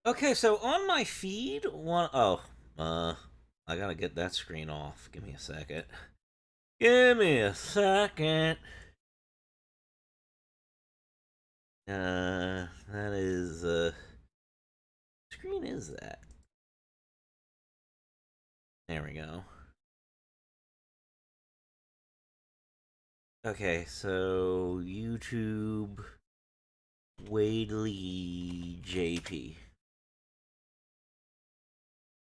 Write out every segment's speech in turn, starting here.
Okay, so on my feed, I gotta get that screen off. Give me a second. Give me a second. That is, screen is that? There we go. Okay, so YouTube, wadelyjp.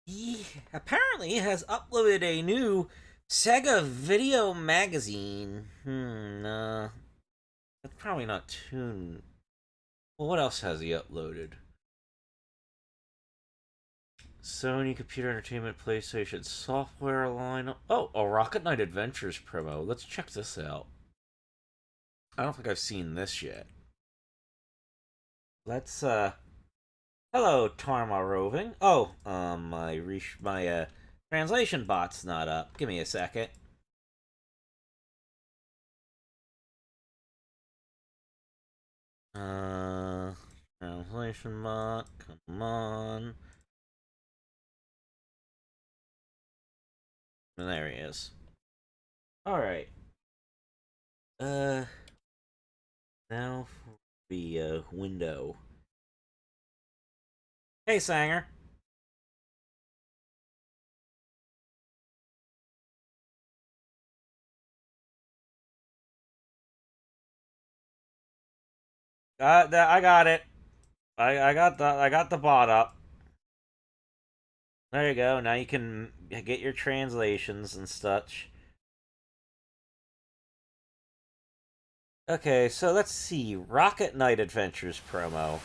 He apparently has uploaded a new Sega video magazine. That's probably not too. Well, what else has he uploaded? Sony Computer Entertainment PlayStation software line. Oh, a Rocket Knight Adventures promo. Let's check this out. I don't think I've seen this yet. Let's hello Tarma Roving. Oh, my translation bot's not up. Give me a second. Uh Translation bot, come on. There he is. Alright. Uh Now for the window. Hey, Sanger. I got it. I got the bot up. There you go. Now you can get your translations and such. Okay, so let's see. Rocket Knight Adventures promo.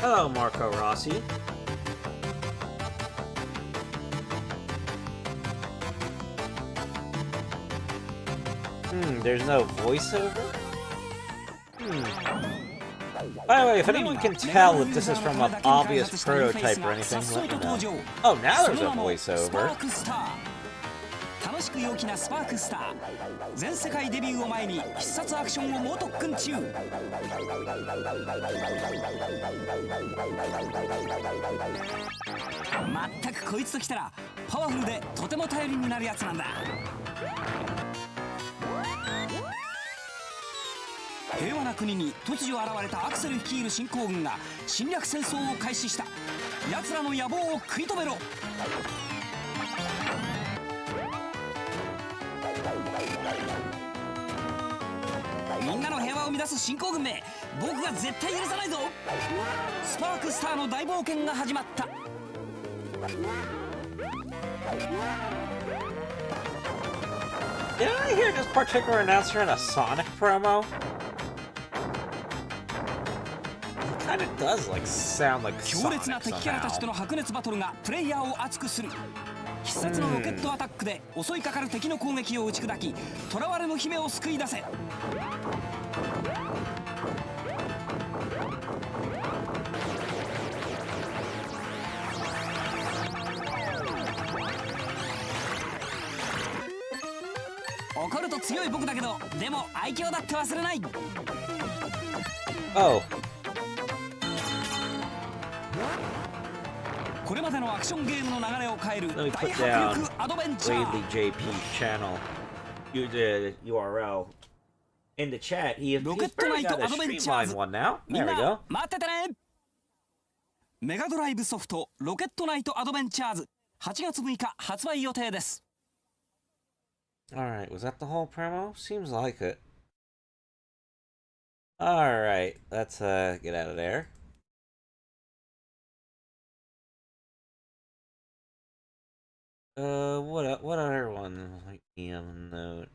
Hello, Marco Rossi. There's no voiceover? By the way, if anyone can tell if this is from an obvious prototype or anything, let me know. Oh, now there's a voiceover. 楽しく陽気なスパークスター全世界デビューを前に必殺アクションを猛特訓中まったくこいつときたらパワフルでとても頼りになるやつなんだ平和な国に突如現れたアクセル率いる侵攻軍が侵略戦争を開始した奴らの野望を食い止めろみんなの平和を乱す侵攻軍め僕が絶対許さないぞスパークスターの大冒険が始まった Did I hear this particular announcer in a Sonic promo? It kind of does like sound like Sonic 強烈な敵キャラたちとの白熱バトルがプレイヤーを熱くする必殺のロケットアタックで襲いかかる敵の攻撃を打ち砕き囚われの姫を救い出せ怒ると強い僕だけどでも愛嬌だって忘れない Oh. これまでのアクションゲームの流れを変える Let me 大 put 迫 down 力アドベンチャー wadelyjp's channel. The URL in the chat. He's barely got a streamlined one now. み There ん we な go. 待っててねメガドライブソフトロケットナイトアドベンチャーズ8月6日発売予定です Alright, was that the whole promo? Seems like it. Alright, let's get out of there. What other one might be on the note?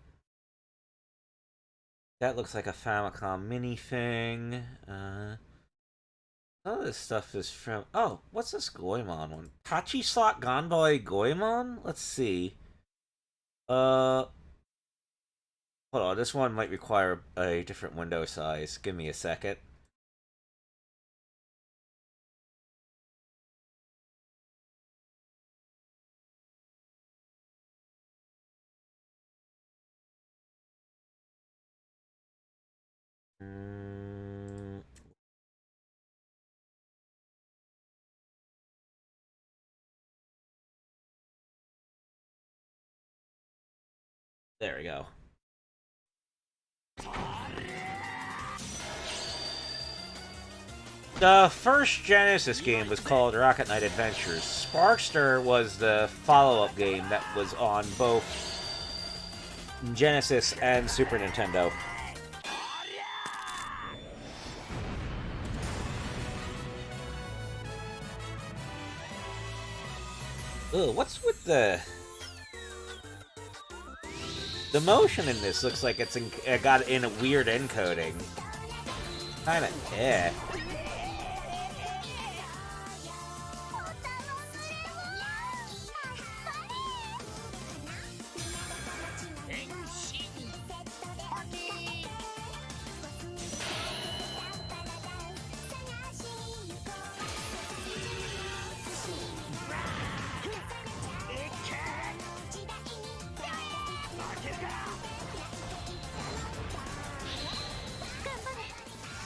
That looks like a Famicom mini thing. Some of this stuff is from... Oh, what's this Goemon one? Tachi Slot Ganbei Goemon? Let's see. Hold on, this one might require a different window size. Give me a second. Mm, there we go. The first Genesis game was called Rocket Knight Adventures. Sparkster was the follow-up game that was on both Genesis and Super Nintendo. Ugh, what's with the motion in this? Looks like it's got in a weird encoding. Kinda, eh.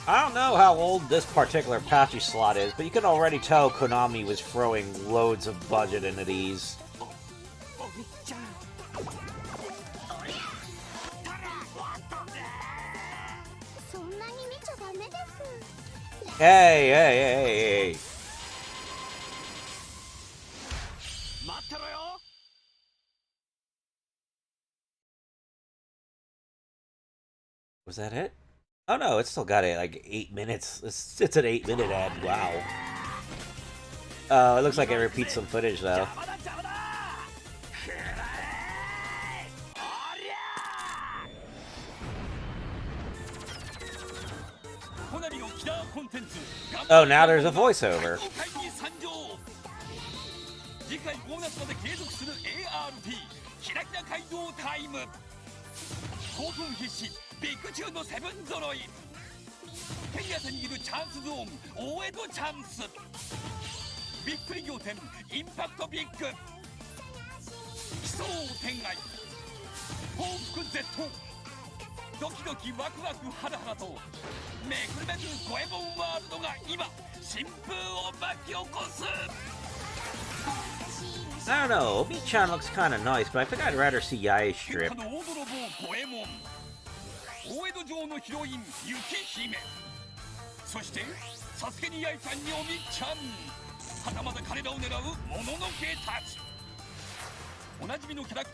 I don't know how old this particular patchy slot is, but you can already tell Konami was throwing loads of budget into these. Hey, hey, hey, hey. Was that it? Oh no, it's still got it like 8 minutes. It's an 8-minute ad. Wow. It looks like it repeats some footage though. Oh, now there's a voiceover. I don't know, Obi-chan looks kind of nice, but I think I'd rather see Yae strip.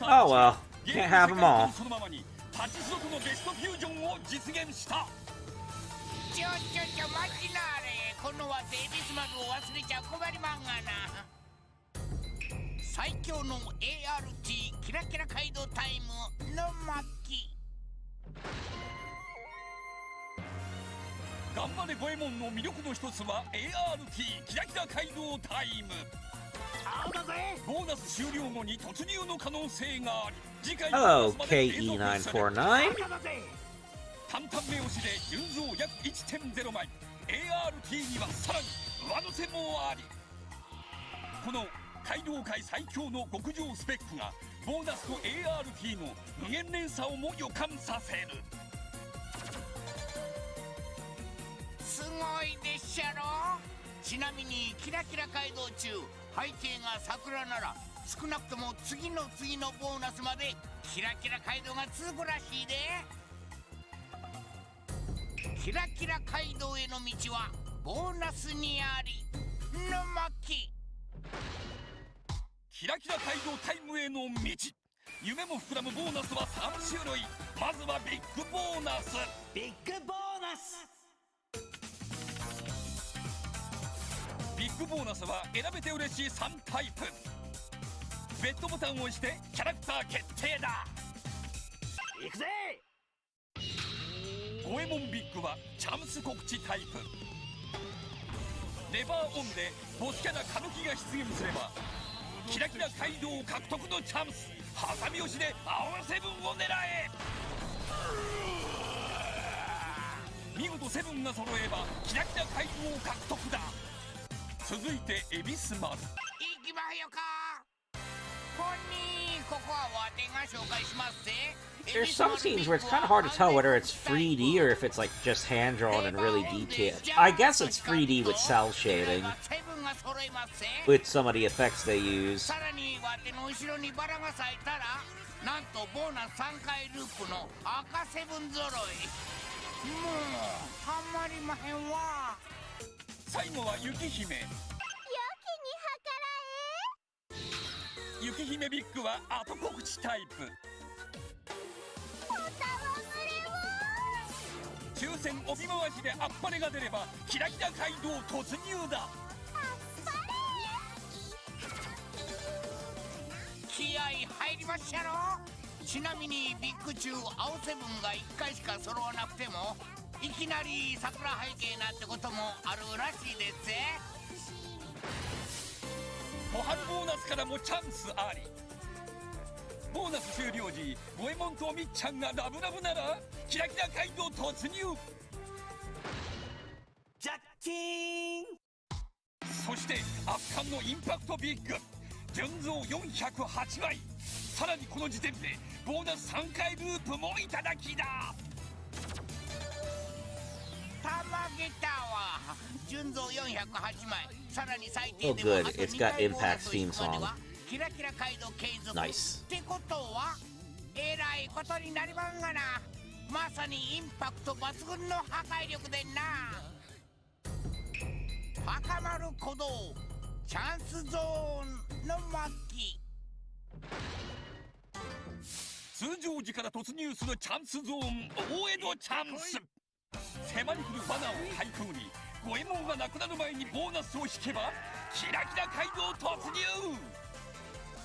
Oh well, can't have them all. Hello, KE949. There's some scenes where it's kind of hard to tell whether it's 3D or if it's like just hand-drawn and really detailed. I guess it's 3D with cell shading, with some of the effects they use. なんとボーナス3回ループの赤セブン揃い。もうたまりまへんわ。最後は雪姫。やけに計らえ。雪姫ビッグは後告知タイプ。お楽しれは。抽選帯回しであっぱれが出ればキラキラ街道突入だ。気合い入りましたろ。ちなみにビッグ中青セブンが1回しか揃わなくてもいきなり桜背景なんてこともあるらしいですぜ。小春ボーナスからもチャンスあり。ボーナス終了時五右衛門とみっちゃんがラブラブならキラキラ街道突入。ジャッキーン。そして圧巻のインパクトビッグ純増408枚。さらにこの時点でボーナス3回ループもいただきだ。たまげたわ。純増408枚。さらに最低でもあと2回ボーナス引くまではキラキラ街道継続。ってことはえらいことになりまんがな。まさにインパクト抜群の破壊力でな。高まる鼓動チャンスゾーンの末期。通常時から突入するチャンスゾーン大江戸チャンス。迫り来るバナーをかいくぐり五右衛門がなくなる前にボーナスを引けばキラキラ街道突入。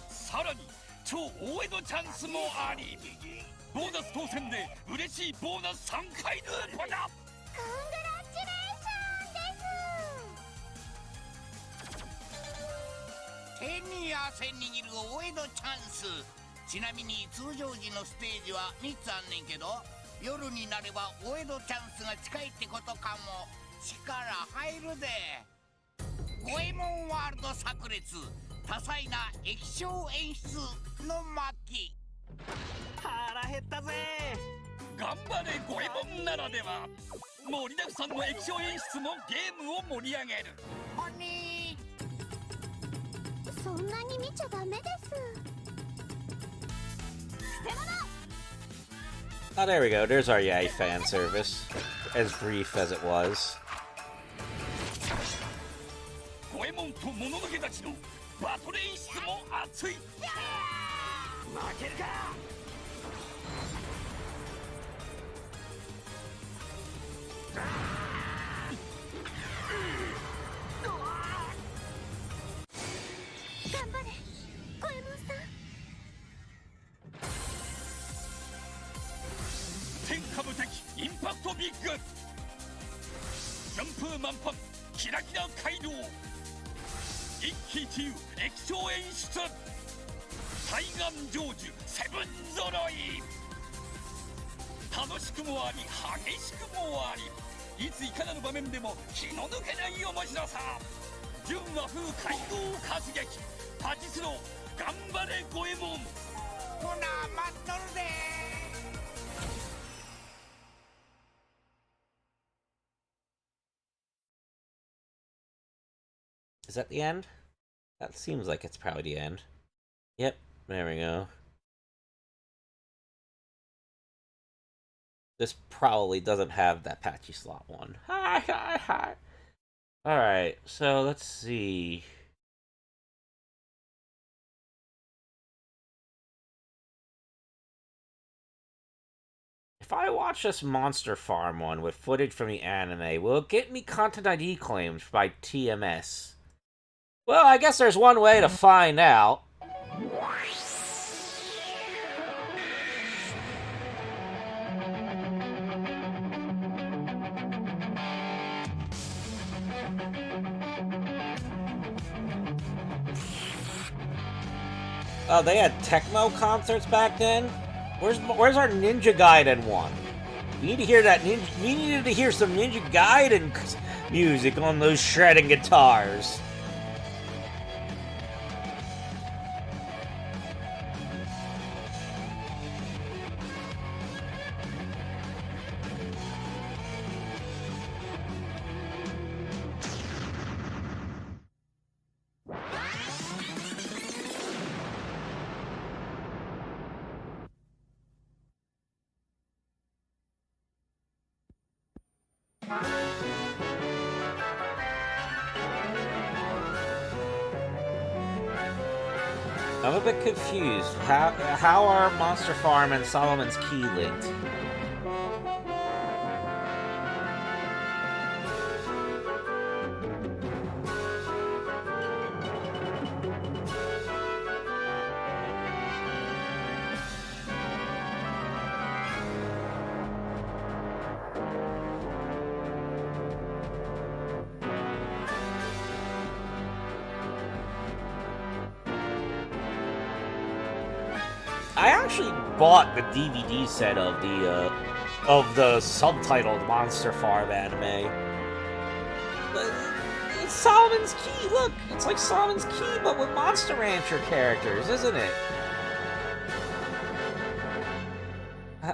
さらに超大江戸チャンスもありボーナス当選で嬉しいボーナス3回ループだ。コングラチュレーションです。手に汗握る大江戸チャンス。ちなみに通常時のステージは3つあんねんけど夜になれば大江戸チャンスが近いってことかも。力入るで。五右衛門ワールド炸裂多彩な液晶演出の末期。腹減ったぜ。頑張れ五右衛門ならでは。盛りだくさんの液晶演出もゲームを盛り上げる。ほにー。そんなに見ちゃダメです。 Oh, there we go. There's our Yay fan service. As brief as it was. 五右衛門ともののけたちのバトル演出も熱い。負けるか。頑張れ五右衛門さん。天下無敵インパクトビッグ順風満帆キラキラ街道一喜一憂液晶演出対岸成就セブン揃い。楽しくもあり激しくもありいついかなる場面でも気の抜けない面白さ。純和風街道活劇パチスロ頑張れ五右衛門。ほな待っとるで。 Is that the end? That seems like it's probably the end. Yep, there we go. This probably doesn't have that patchy slot one. Hi. Alright, so let's see. If I watch this Monster Farm one with footage from the anime, will it get me Content ID claims by TMS? Well, I guess there's one way to find out. Oh, they had Tecmo concerts back then? Where's our Ninja Gaiden one? We need to hear that we needed to hear some Ninja Gaiden music on those shredding guitars. I'm a bit confused. How are Monster Farm and Solomon's Key linked? I actually bought the DVD set of the subtitled Monster Farm anime. It's Solomon's Key. Look, it's like Solomon's Key, but with Monster Rancher characters, isn't it?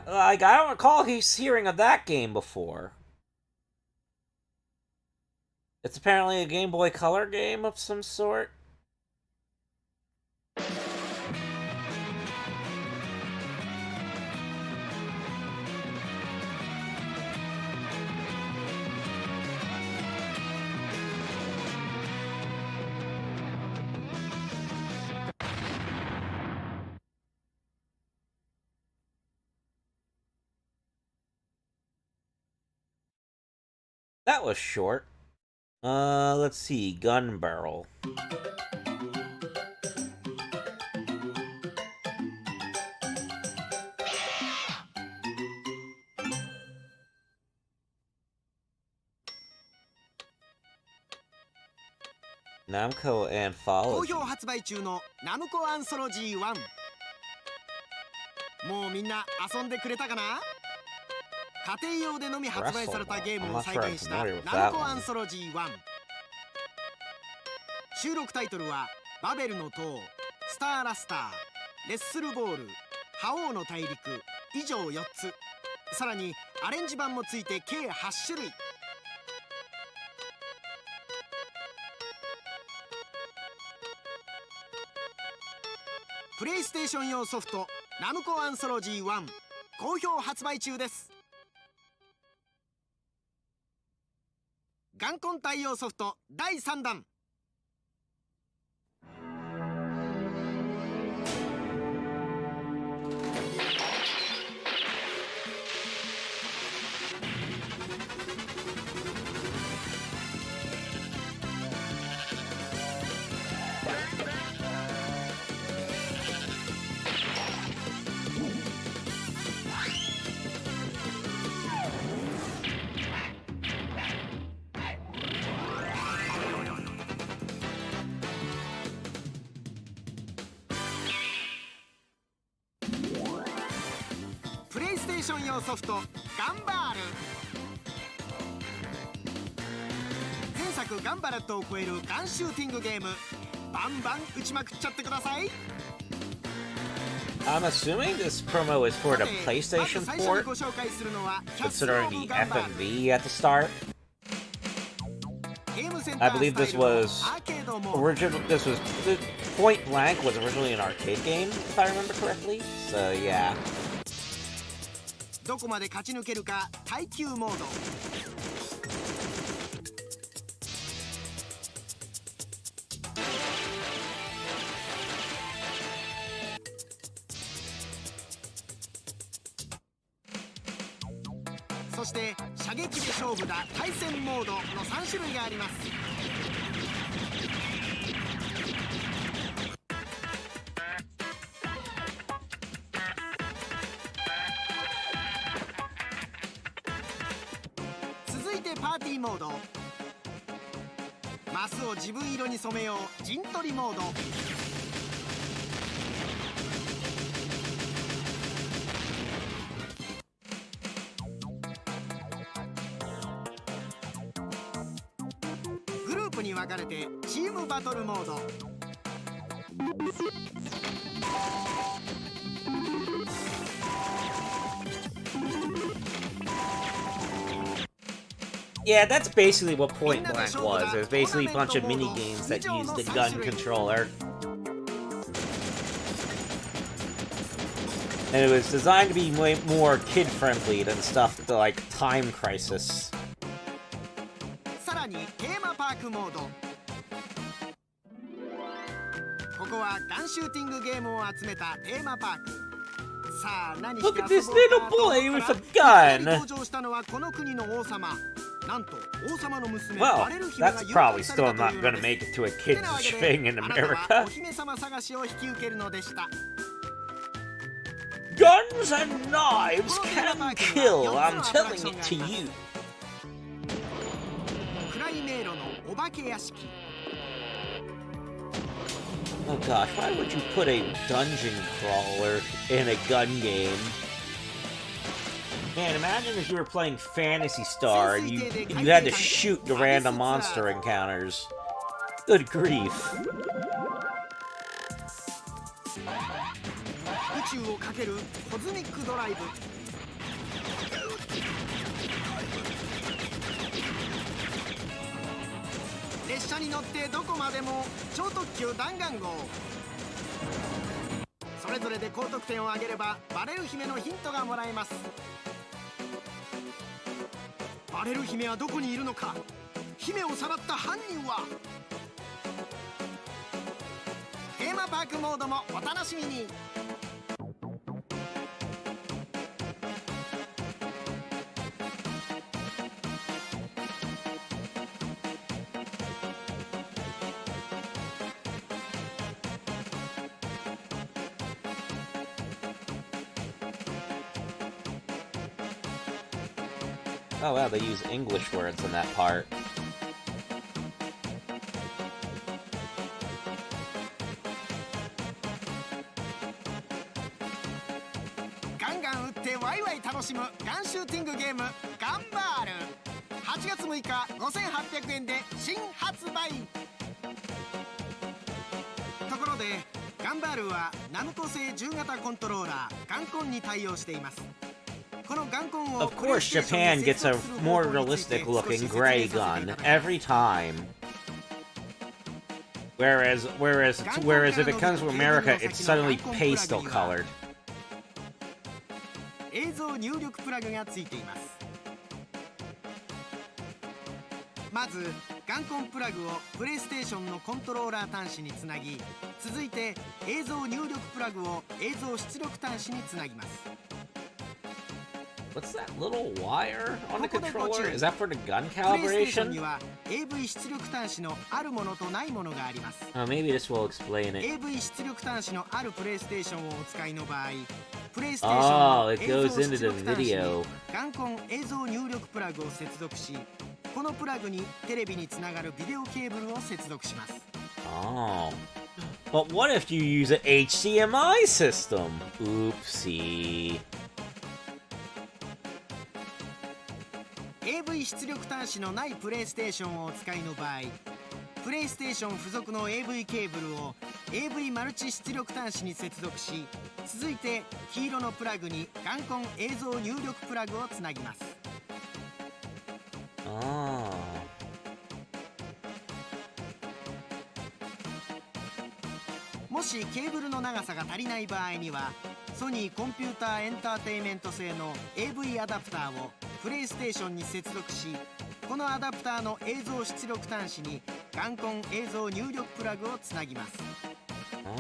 Like, I don't recall hearing of that game before. It's apparently a Game Boy Color game of some sort. That was short. Let's see. Gun Barrel. Namco 好 Anthology. 評発売中のナムコアンソロジー1。もうみんな遊んでくれたかな？家庭用でのみ発売されたゲームを再現したナムコアンソロジー1。収録タイトルはバベルの塔、スターラスター、レッスルボール、覇王の大陸以上4つ。さらにアレンジ版もついて計8種類。プレイステーション用ソフトナムコアンソロジー1好評発売中です。眼コン対応ソフト第3弾。プレイステーション用ソフトガンバール。前作ガンバレットを超えるガンシューティングゲーム。バンバン撃ちまくっちゃってください。 I'm assuming this promo is for the PlayStation まず最初に port, ご紹介するのは considering the ガンバール。 FMV at the start. ゲームセンタ I ー believe スタイ this ルの was アーケードモード。 Point Blank was originally an arcade game, if I remember correctly. So yeah. どこまで勝ち抜けるか耐久モード。そして射撃で勝負だ対戦モードの3種類があります。続いてパーティーモード。マスを自分色に染めよう陣取りモード。グループに分かれてチームバトルモード。 Yeah, that's basically what Point Blank was. It was basically a bunch of mini games that used the gun controller. And it was designed to be way more kid-friendly than stuff like Time Crisis. さらにテーマパークモード。こここはガンシューティングゲームを集めたテーマパーク。さあ何し Look て at 遊 this ぼう little かと思 boy った with ら a いきなり gun. 登場したのはこの国の王様。なんと王様の娘 Well, バレル姫が that's 誘 probably 拐され still たとい not うの gonna です。 make it to a て kid's なわけで thing in あなたは America. お姫様探しを引き受けるのでした。 Guns and knives can kill, I'm telling it to you. 暗い迷路のお化け屋敷。 Oh gosh, why would you put a dungeon crawler in a gun game? Man, imagine if you were playing Phantasy Star and you had to shoot the random monster encounters. Good grief. 宇宙をかけるコズミックドライブ。列車に乗ってどこまでも超特急弾丸号。それぞれで高得点を上げればバレル姫のヒントがもらえます。バレル姫はどこにいるのか。姫をさらった犯人は。テーマパークモードもお楽しみに。Oh wow, they use English words in that part. ガンガン撃ってワイワイ楽しむガンシューティングゲームガンバール。8月6日5800円で新発売。ところでガンバールはナムコ製10型コントローラーガンコンに対応しています。このガンコンを Of course, Japan gets a more realistic looking gray gun every time. Whereas if it comes to America, it's suddenly pastel colored. 映像入力プラグがついています。まずガンコンプラグをプレイステーションのコントローラー端子につなぎ、続いて映像入力プラグを映像出力端子につなぎます。 What's that little wire on the ここでご注 controller? 意。 Is that for the gun プレイステーションに calibration? は AV 出力端子のあるものとないものがあります。 Oh, maybe this will explain it. AV 出力端子のあるプレイステーションをお使いの場合、プレイステーション Oh, の it 映 goes 像 into 出 the 力端子に video. ガンコン映像入力プラグを接続し、このプラグにテレビにつながるビデオケーブルを接続します。 Oh. But what if you use an HDMI system? Oopsie. AV 出力端子のないプレイステーションをお使いの場合、プレイステーション付属の AV ケーブルを AV マルチ出力端子に接続し、続いて黄色のプラグにガンコン映像入力プラグをつなぎます。 Oh. もしケーブルの長さが足りない場合には、ソニーコンピューターエンターテインメント製の AV アダプターをプレイステーションに接続し、このアダプターの映像出力端子にガンコン映像入力プラグをつなぎます。 Oh.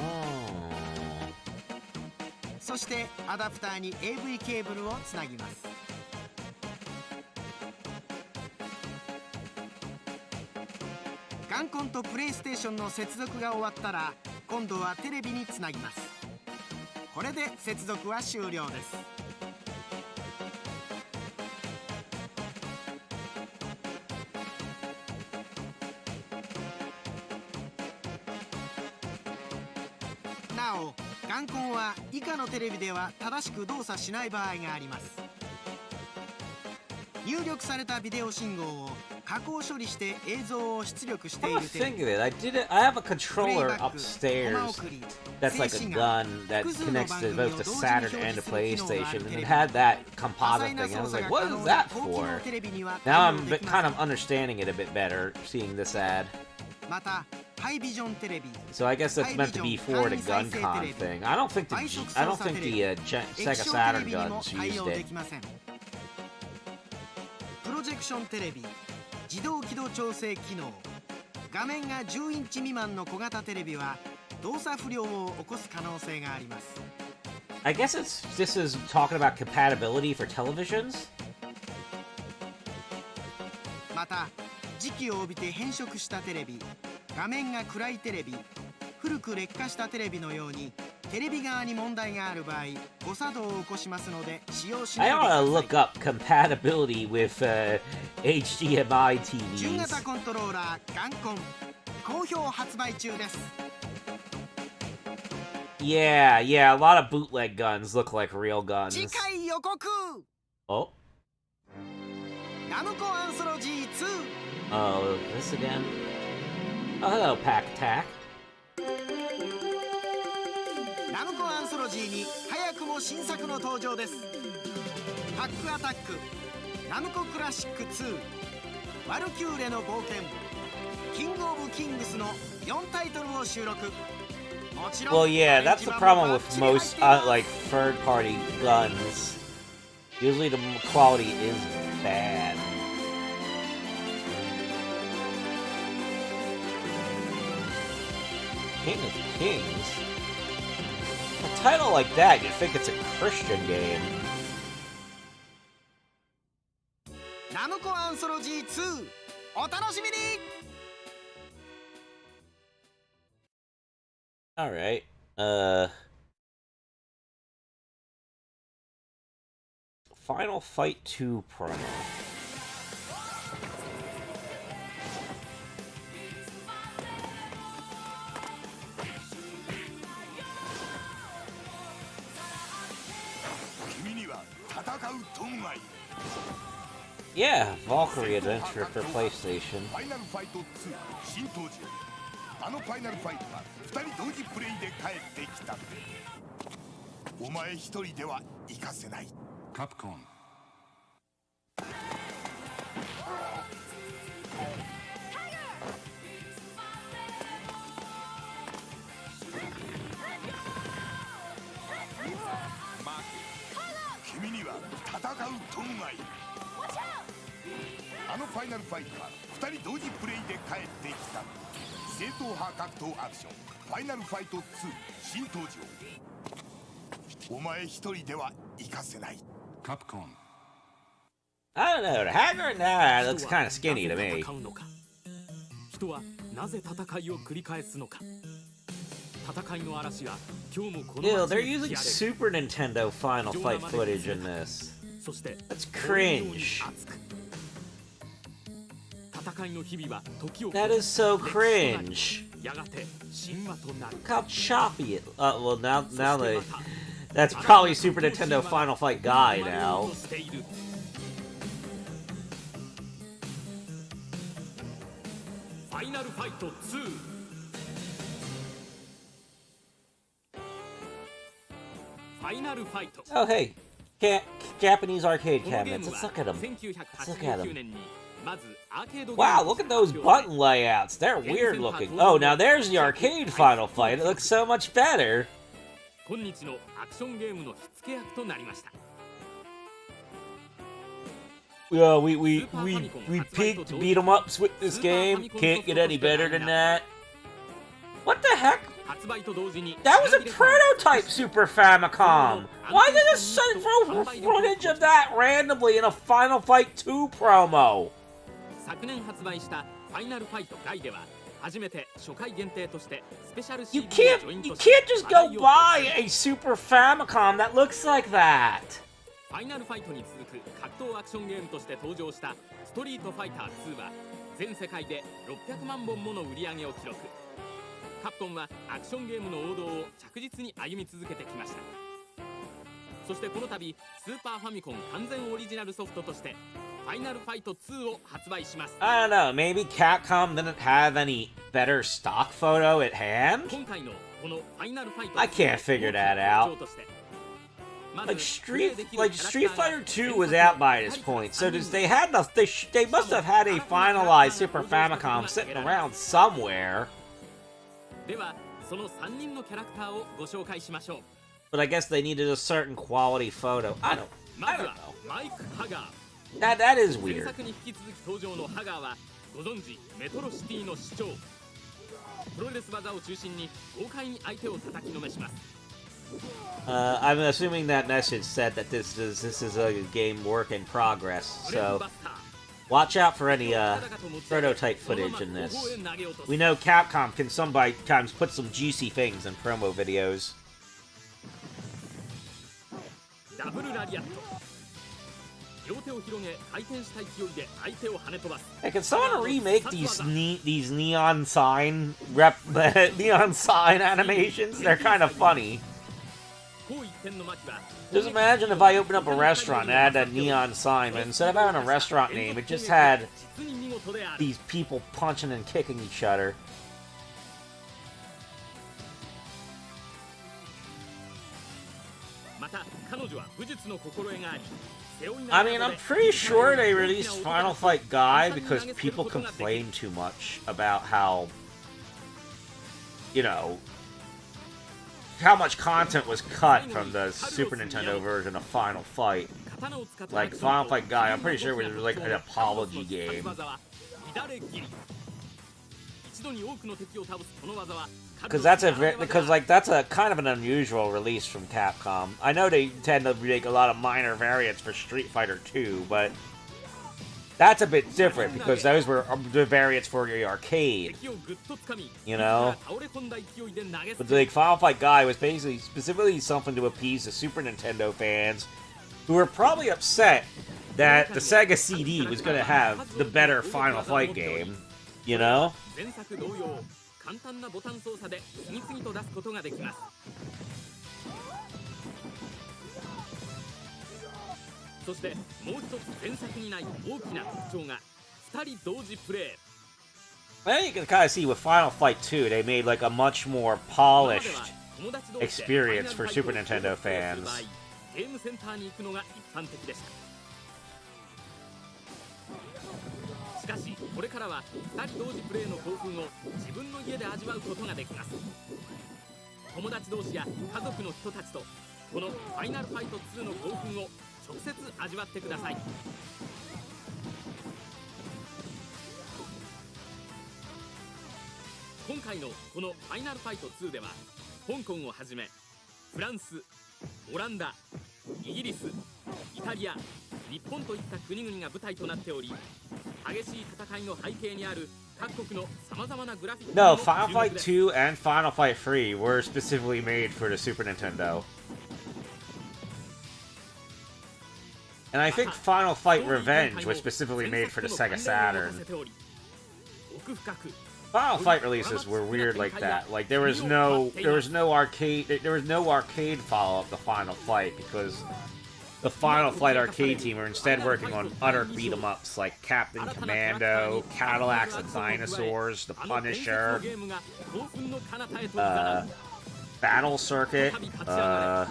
そしてアダプターに AV ケーブルをつなぎます。ガンコンとプレイステーションの接続が終わったら、今度はテレビにつなぎます。これで接続は終了です。なお、ガンコンは以下のテレビでは正しく動作しない場合があります。入力されたビデオ信号を加工処理して映像を出力してい Come る to テレ think ビ。 of it, I have a プレイ controller バック、コマ upstairs 送り、 that's like a 静止画、 gun that 複数の connects 番 to 組を both 同 the 時に Saturn 表示 and the する機能がある PlayStation, テ and レ it ビ。 had that 多 composite 彩な thing. I 操 was 作 like, が what 可 is 能 that な高機 for? 能テレビには Now 対応 I'm できま kind せ of ん。 understanding it a bit better, seeing this ad. また、ハイビジョンテレビ、 So I guess that's meant to be for the gun con thing. I don't think the Sega 液晶テレ Saturn ビにも guns 対 used 応で it. きません。プロジェクションテレビ、自動輝度調整機能。画面が10インチ未満の小型テレビは動作不良を起こす可能性があります。 I guess this is talking about compatibility for televisions? また時期を帯びて変色したテレビ、画面が暗いテレビ、古く劣化したテレビのようにテレビ側に問題がある場合、誤作動を起こしますので使用しない I でくだ want to さい。 look up compatibility with HDMI 中 TVs. 型コントローラーガンコン好評発売中です。 Yeah, a lot of bootleg guns look like real 次 guns. 回予告 Oh, ナムコアンソロジー oh, this again? Oh, hello, Pack Attack. 2。ナムコアンソロジーに早くも新作の登場です。パックアタック、ナムコクラシック2、ワルキューレの冒険、キングオブキングスの4タイトルを収録。 Well, yeah, that's the problem with most, like, third-party guns. Usually the quality is bad. King of Kings? A title like that, you'd think it's a Christian game. ナムコアンソロジー2お楽しみに。 Alright, Final Fight 2 promo. 君には戦うトンがいる。 Yeah, Valkyrie Adventure for PlayStation. ファイナルファイト2新登場。あのファイナルファイトが2人同時プレイで帰ってきた。お前一人では行かせない。カプコン。君には戦うトンがいる。あのファイナルファイトが2人同時プレイで帰ってきた。正統派格闘アクションファイナルファイト2新登場。お前一人では行かせない。カプコン。 I don't know, the hacker in that looks kind of skinny to me. 人はなぜ戦いを繰り返すのか。戦いの嵐は今日もこの Ew, 街 they're に using 吹き荒れる。 Super Nintendo Final Fight footage in this. そして That's cringe. 戦いの日々は時を That is so cringe. やがて神話となる。 Look how choppy it. Well, now they. That's probably Super Nintendo Final Fight Guy now. ファイナルファイト2。ファイナルファイト。 Oh, hey. Japanese arcade このゲー cabinets. ム Let's は look at them. 1989年にまずアーケードゲーム Wow, と look して at those 発表され button layouts. They're weird looking. Oh, now there's the arcade Final Fight. It looks so much better. 今日のアクションゲームの火付け役となりました。 Yeah, we peaked beat 'em ups with this game. Can't get any better than that. What the heck? 発売と同時に That was a prototype Super Famicom. Why did they send for footage of that randomly in a Final Fight 2 promo? 昨年発売したファイナルファイトガイでは初めて初回限定としてスペシャル You CD を can't ジョイン you トして can't just go buy a Super Famicom that looks like that. ファイナルファイトに続く格闘アクションゲームとして登場したストリートファイター2は全世界で600万本もの売り上げを記録。カプコンはアクションゲームの王道を着実に歩み続けてきました。そしてこの度スーパーファミコン完全オリジナルソフトとしてファイナルファイト2を発売します。 I don't know, maybe Capcom didn't have any better stock photo at hand? 今回のこのファイナルファイト I can't figure that out. として Like Street Fighter 2 was out by this point, so they must have had a finalized Super Famicom sitting around somewhere. ではその3人のキャラクターをご紹介しましょう。 But I guess they needed a certain quality photo. I don't まず know. はマイク・ハガー。 That is 前 weird. 作に引き続き登場のハガーはご存知メトロシティの市長。プロレス技を中心に豪快に相手を叩きのめします。 I'm assuming that message said that this is a game work in progress, so watch out for any prototype footage in this. We know Capcom can sometimes put some juicy things in promo videos. ダブルラリアット。両手を広げ回転した勢いで相手を跳ね飛ばす。 Hey, can someone remake these neon sign neon sign animations? They're kind of funny. 高一点の牧は Just imagine if I opened up a restaurant and had that neon sign, but instead of having a restaurant name, it just had 実に見事である。 these people punching and kicking each other. また彼女は武術の心得があり、背負い投 I げ mean, な I'm どで pretty sure they released Final Fight Guy because people complain too much about how, you know, how much content was cut from the Super Nintendo version of Final Fight. 刀を使った Like, Final Fight Guy, I'm pretty sure it was like an apology game. 乱れ斬り。一度に多くの敵を倒すこの技は Because that's a kind of an unusual release from Capcom. I know they tend to make a lot of minor variants for Street Fighter 2, but that's a bit different because those were the variants for the arcade, 敵をぐっと掴み、 you know? 倒れ込んだ勢いで投げ捨 But て like Final Fight Guy was basically specifically something to appease the Super Nintendo fans who were probably upset that the Sega CD was going to have the better Final Fight game, you know? 前作同様、簡単なボタン操作で次々と出すことができます。そしてもう一つ前作にない大きな特徴が2人同時プレイ。 I think you can kind of see with Final Fight 2, they made like a much more polished experience for Super Nintendo fans. ゲームセンターに行くのが一般的でした。しかしこれからは2人同時プレイの興奮を自分の家で味わうことができます。友達同士や家族の人たちとこのファイナルファイト2の興奮を直接味わってください。今回のこのファイナルファイト2では香港をはじめフランス、オランダ、イギリス、イタリア、日本といった国々が舞台となっており、激しい戦いの背景にある各国の様々なグラフィック No, Final Fight 2 and Final Fight 3 were specifically made for the Super Nintendo. And I think Final Fight Revenge was specifically made for the Sega Saturn. Final Fight releases were weird like that. Like there was no arcade follow-up to Final Fight because the Final Fight arcade team are instead working on other beat-em-ups like Captain Commando, Cadillacs and Dinosaurs, The Punisher, Battle Circuit, the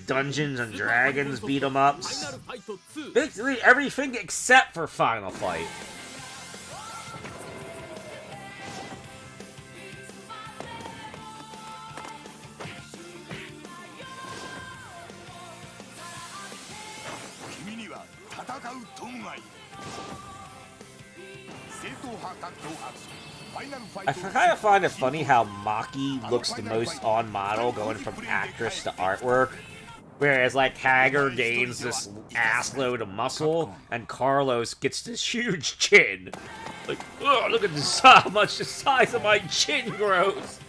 Dungeons and Dragons beat-em-ups. Basically everything except for Final Fight. I kind of find it funny how Maki looks the most on model going from actress to artwork, whereas like Hager gains this ass load of muscle and Carlos gets this huge chin. Like, oh, look at this, how much the size of my chin grows.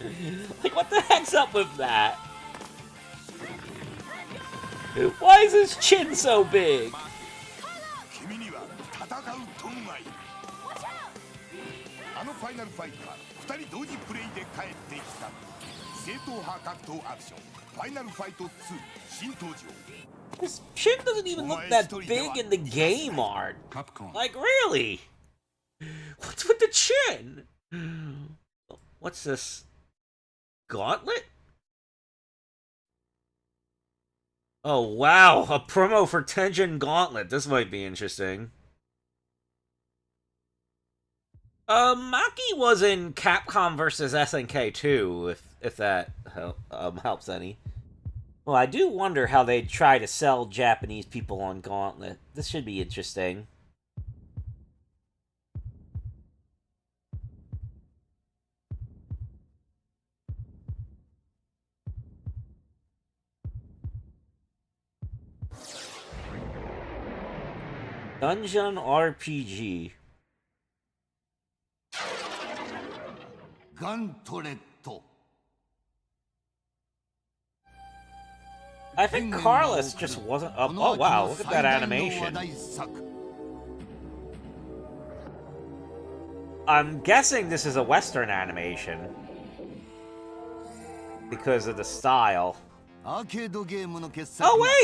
Like, what the heck's up with that? Why is his chin so big? His chin doesn't even look that big in the game art. Like, really? What's with the chin? What's this? Gauntlet? Oh, wow. A promo for Tenjin Gauntlet. This might be interesting. Maki was in Capcom vs. SNK too, if that helps any. Well, I do wonder how they try to sell Japanese people on Gauntlet. This should be interesting. Dungeon RPG. ガントレット I think Carlos just wasn't up. Oh wow, look at that animation. I'm guessing this is a Western animation because of the style. Oh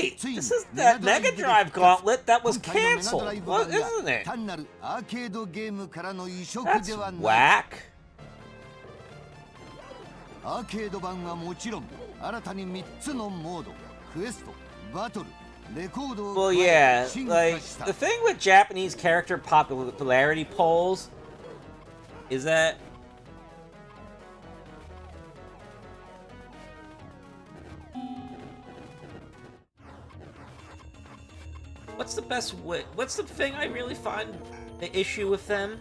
wait, this is that Mega Drive gauntlet that was cancelled, well, isn't it? That's whack. Well, yeah, like, the thing with Japanese character popularity polls is that what's the best way? What's the thing I really find the issue with them?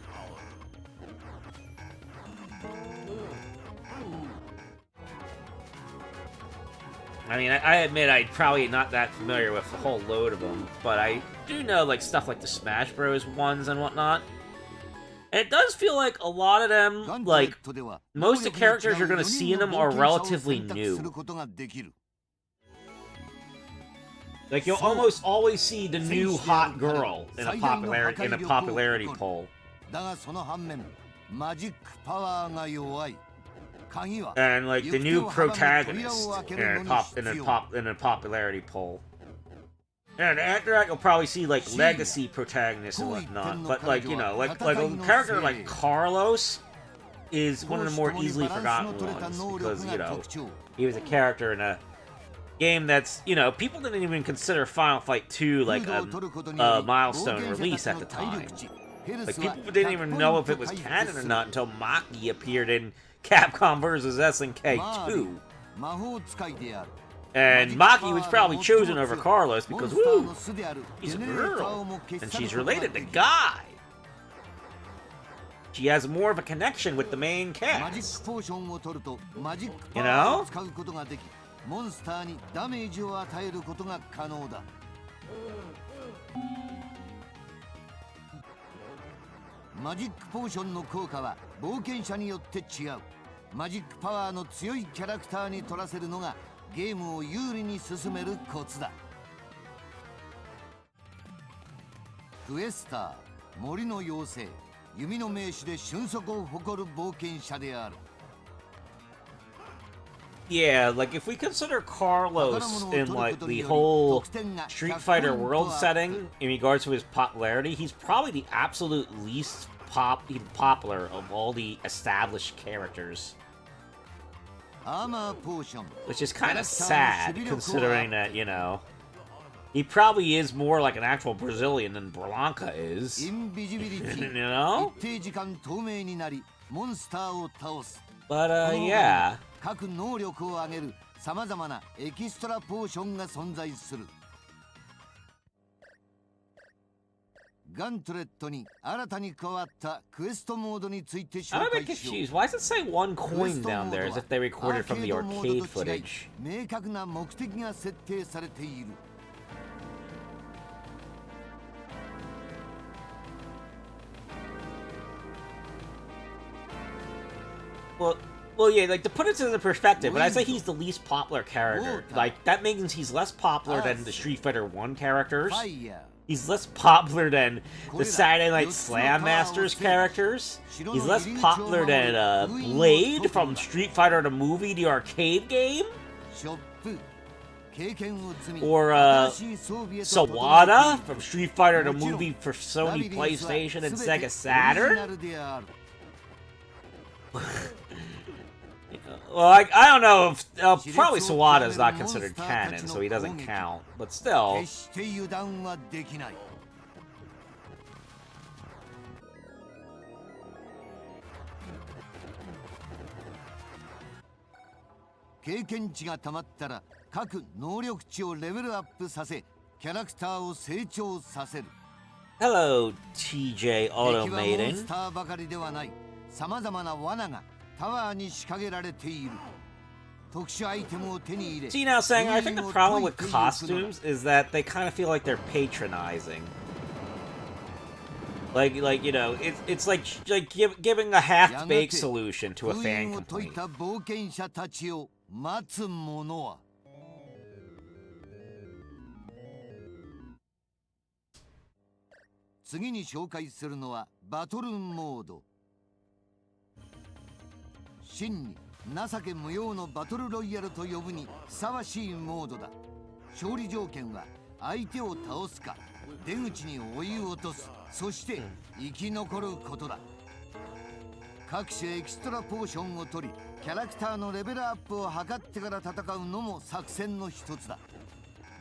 I mean, I admit I'm probably not that familiar with a whole load of them, but I do know, like, stuff like the Smash Bros. Ones and whatnot. And it does feel like a lot of them, like, most of the characters you're going to see in them are relatively new. Like, you'll almost always see the new hot girl in a popularity poll. And like the new protagonist in a popularity poll. And after that, you'll probably see like legacy protagonists and whatnot. But like, you know, like a character like Carlos is one of the more easily forgotten ones because, you know, he was a character in a game that's, you know, people didn't even consider Final Fight 2 like a milestone release at the time. Like, people didn't even know if it was canon or not until Maki appeared in Capcom vs. SNK 2. And Maki was probably chosen over Carlos because, woo, he's a girl, and she's related to Guy. She has more of a connection with the main cast. You know? Magic Potion の効果は冒険者によって違う。マジックパワーの強いキャラクターに取らせるのがゲームを有利に進めるコツだ。クエスター、森の妖精、弓の名手で俊足を誇る冒険者である。Yeah, like if we consider Carlos in like the whole Street Fighter world setting in regards to his popularity, he's probably the absolute least popular of all the established characters. Which is kind of sad, considering that, you know, he probably is more like an actual Brazilian than Blanca is. You know? But, yeah. 各能力を上げる様々なエキストラポーションが存在する。ガントレットに新たに加わったクエストモードについて紹 I'm a 介 bit しよ confused. Why does it say one coin down there as if they recorded from the arcade footage? 明確な目的が設定されている。Well, yeah, like, to put it into perspective, when I say he's the least popular character, like, that means he's less popular than the Street Fighter 1 characters. He's less popular than the Saturday Night Slam Masters characters. He's less popular than, Blade from Street Fighter the movie, the arcade game. Or, Sawada from Street Fighter the movie for Sony PlayStation and Sega Saturn. Well, I don't know if... probably Sawada's not considered canon, so he doesn't count. But still... Hello, TJ Automating. タワーに仕掛けられている。特殊アイテムを手に入れ。 See, now saying, I think the problem with costumes is that they kind of feel like they're patronizing. Like you know, it's like giving a half-baked solution to a fan 封印を解い complaint. た冒険者たちを待つ者は次に紹介するのはバトルモード。真に情け無用のバトルロイヤルと呼ぶにふさわしいモードだ。勝利条件は相手を倒すか出口に追い落とす、そして生き残ることだ。各種エキストラポーションを取りキャラクターのレベルアップを図ってから戦うのも作戦の一つだ。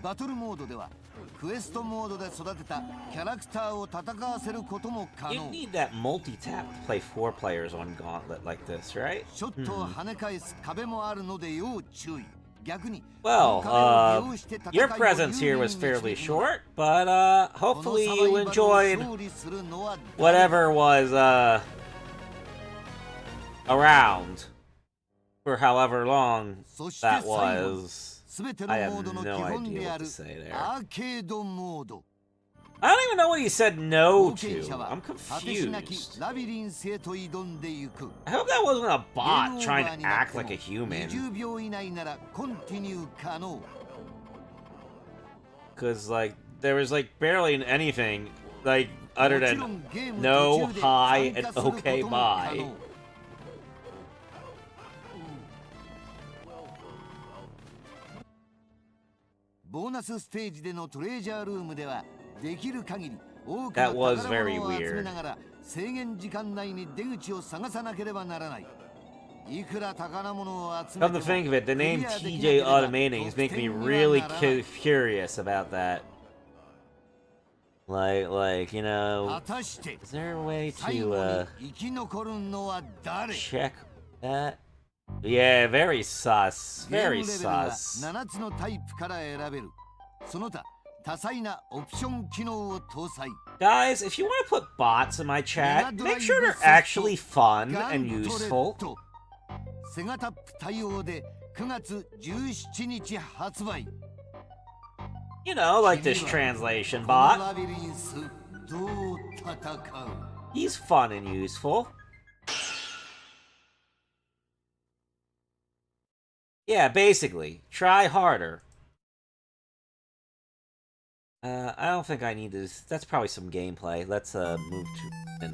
バトルモードではクエストモードで育てたキャラクターを戦わせることも可 You 能。 need that multi-tap to play 4 players on Gauntlet like this, right? ショットを跳ね返す壁もあるので要注意。逆に Well, この壁を利用して戦いを your presence here was 有利に fairly 導くの short, but この hopefully サバイ you バルを enjoyed 勝利するのは誰 whatever was around for however long そして that 最後に was. 全ての I モード have の no 基本 idea であ what る to say there. アーケードモード。 I don't even know what he said no 冒険 to. 者は I'm 果てしなき confused. ラビリンスへと挑んでいく。 I hope that wasn't a ゲー bot ムオー trying バー to になっ act て like も a human. 20秒以内ならコンティニュー可能。 Because, like, there was, like, barely anything, like, other もち than ろんゲーム no, 途中で hi, 参 and 加すること okay, も可 bye. 能。ボーナスステージでのトレジャールームではできる限り多くの That was 宝 very 物を集め weird. ながら制限時間内に出口を探さなければならない。いくら宝物を集め Come て to も think of it, the クリ name アできなけ TJ れば Automating is 得 making me 点には really ならない。 curious about that. Like, you 果 know, たして is there a way 最 to, 後に生き残るのは誰？ check that? Yeah, very sus. ゲーム Very レベルは sus. 7つのタイプから選べる。その他多彩なオプション機能を搭載。 Guys, if you want to put bots in my メ chat, ガドライ make ブ sure they're ソフト actually fun ガ and ントレッ useful. トセガタップ対応で9月17日発売。 You know, like this translation この bot. ラビリンスどう戦う？ He's fun and useful. Yeah, basically. Try harder. I don't think I need this. That's probably some gameplay. Let's move to.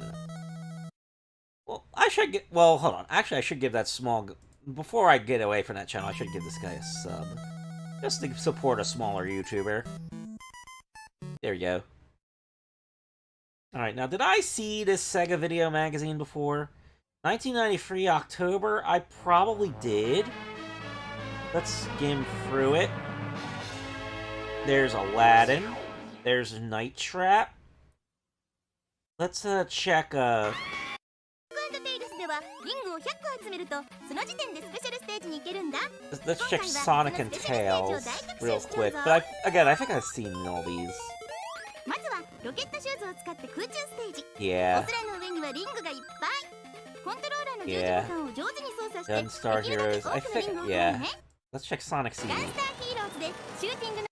Well, I should get. Well, hold on. Actually, I should give that small. Before I get away from that channel, I should give this guy a sub, just to support a smaller YouTuber. There you go. All right, now did I see this Sega Video magazine before? 1993 October. I probably did. Let's skim through it. There's Aladdin. There's Night Trap. Let's check テイルスではリングを100個集めるとその時点でスペシャルステージに行けるんだ。 let's check Sonic and Tails real quick. But again, I think I've seen all these. まずはロケットシューズを使って空中ステージ。 Yeah. お空の上にはリングがいっぱい。コントローラーの十字ボタンを上手に操作して Gunstar できるだけ Heroes. I 多くのリ think ングを取る yeah. ね。 Let's check Sonic ガン CD. スターヒーローズでシューティングの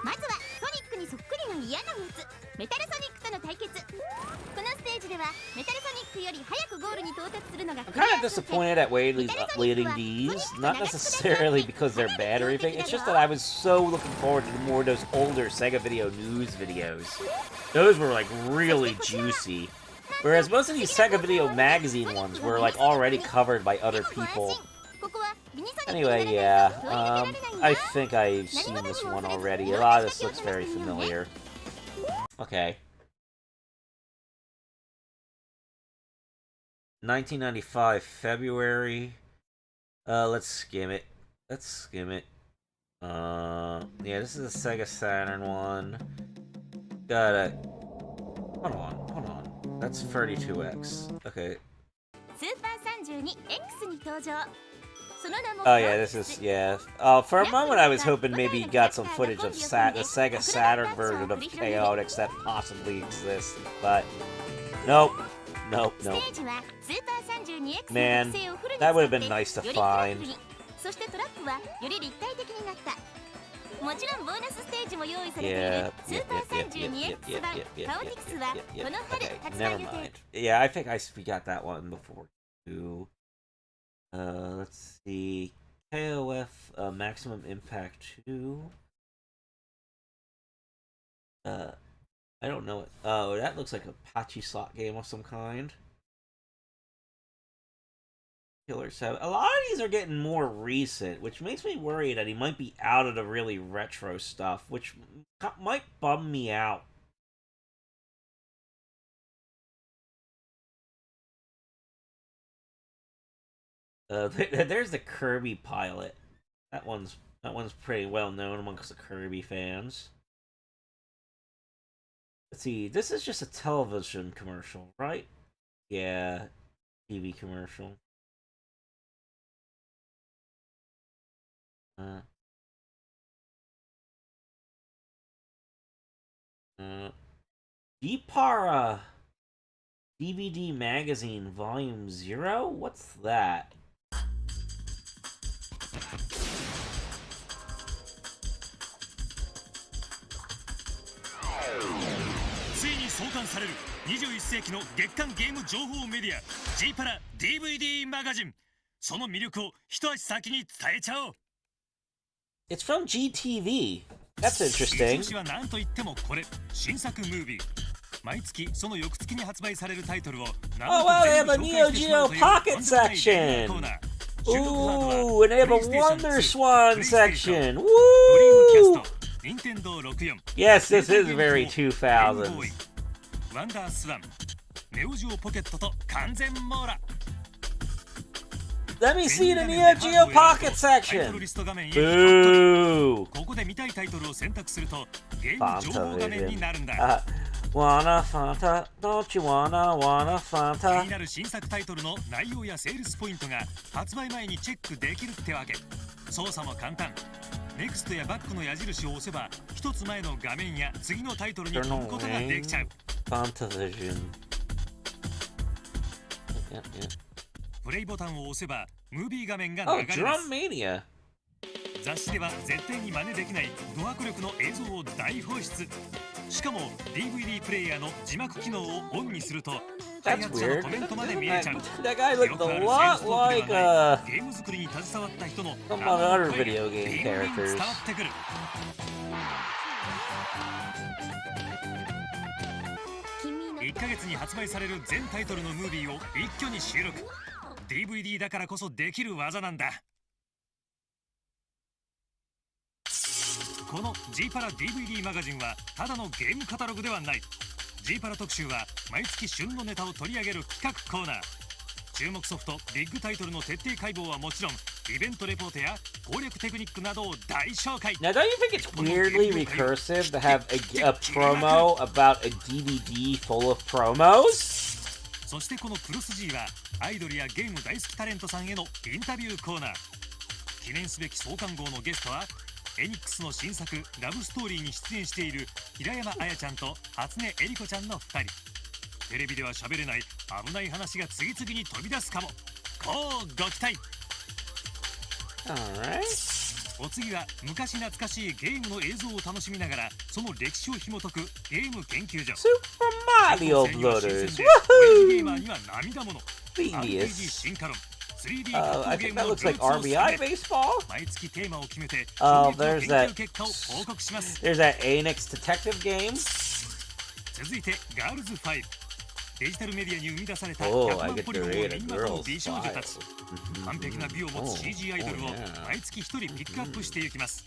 まずはソニックにそっくりな嫌なやつメタルソニックとの対決。このステージではメタルソニックより早くゴールに到達するのが I'm kind of disappointed at uploading these. Not necessarily because they're bad or anything. It's just that I was so looking forward to more of those older Sega Video news videos. Those were like really juicy. Whereas most of these Sega Video magazine ones were like already covered by other people. Anyway, yeah, I think I've seen this one already. A lot of this looks very familiar. Okay. 1995 February. Let's skim it. Yeah, this is a Sega Saturn one. Got a. Hold on. That's 32X. Okay. スーパー 32X に登場。その名も Oh yeah, this is yeah. For a moment, I was hoping maybe you got some footage of the Sega Saturn version of Chaotix that possibly exists, but nope. ステージはスーパー 32X の Man, 特性をフルに that would have 使って been nice to よりカラフル find. にそしてトラップはより立体的になった。もちろんボーナスステージも用意されている Yeah, スーパー 32X 版カオティクスはこの春 Okay, 発 never 売予定。 mind. Yeah, I think we got that one before too. Let's see. KOF Maximum Impact 2. I don't know it. Oh, that looks like a patchy slot game of some kind. Killer 7. A lot of these are getting more recent, which makes me worry that he might be out of the really retro stuff, which might bum me out. There's the Kirby pilot. That one's pretty well known amongst the Kirby fans. Let's see. This is just a television commercial, right? Yeah, TV commercial. Deepara DVD Magazine Volume 0? What's that? ついに創刊される21世紀の月刊ゲーム情報メディア G パラ DVD マガジン。その魅力を一足先に伝えちゃおう。 It's from GTV. That's 一 interesting. 押しは何と言ってもこれ、新作ムービー。毎月その翌月に発売されるタイトルを Oh, wow, they have a Neo Geo Pocket section. Ooh, and they have a Wonder Swan section. Woo! Yes, this is very 2000s. ワンダースワン、ネオジオポケットと完全網羅。 Let me see the Neo Geo Pocket section. Boo! ここで見たいタイトルを選択するとゲーム情報画面になるんだ。 Wanna Fanta? Don't you wanna 気 Fanta? になる新作タイトルの内容やセールスポイントが発売前にチェックできるってわけ。操作も簡単。ネクストやバックの矢印を押せば一つ前の画面や次のタイトルに飛ぶことができちゃう。 Fantavision. プレイボタンを押せばムービー画面が流 Oh, れます。 Drum Mania. 雑誌では絶対に真似できないド迫力の映像を大放出。しかも DVD プレイヤーの字幕機能をオンにすると開 That's 発者の weird. コメントまで見えちゃう。 That guy looked a lot like ゲーム作りに携わった人の some other video game ビンビン伝 characters. わってくる。1ヶ月に発売される全タイトルのムービーを一挙に収録。 DVD だからこそできる技なんだ。この G パラ DVD マガジンはただのゲームカタログではない。 G パラ特集は毎月旬のネタを取り上げる企画コーナー。注目ソフトビッグタイトルの徹底解剖はもちろんイベントレポートや攻略テクニックなどを大紹介。 Now, don't you think it's weirdly recursive to have a promo about a DVD full of promos? そしてこのクロス G はアイドルやゲーム大好きタレントさんへのインタビューコーナー。記念すべき創刊号のゲストはエニックスの新作ラブストーリーに出演している平山綾ちゃんと初音えり子ちゃんの2人。テレビでは喋れない危ない話が次々に飛び出すかも。こうご期待。 Alright. お次は昔懐かしいゲームの映像を楽しみながらその歴史を紐解くゲーム研究所。 Super Mario 新鮮 Brothers. で親父ゲーマー Woohoo! には涙もの。 Genius. RPG 進化論 3D 格 I 闘ゲー think ム that の looks like ルーツを RBI 進め baseball. 毎月テーマを決めて Oh, 衝撃の there's 研 that. 究結果を報告します。 There's that Anix detective game. 続いてガールズ5。デジタルメディアに生み出された Oh, 100 I 万 get ポ to リゴンを read 身 a にまとう girl's 美少女たち。 file. 完璧な美を持つ CG アイドルを Oh, yeah. 毎月1人ピックアップしていきます。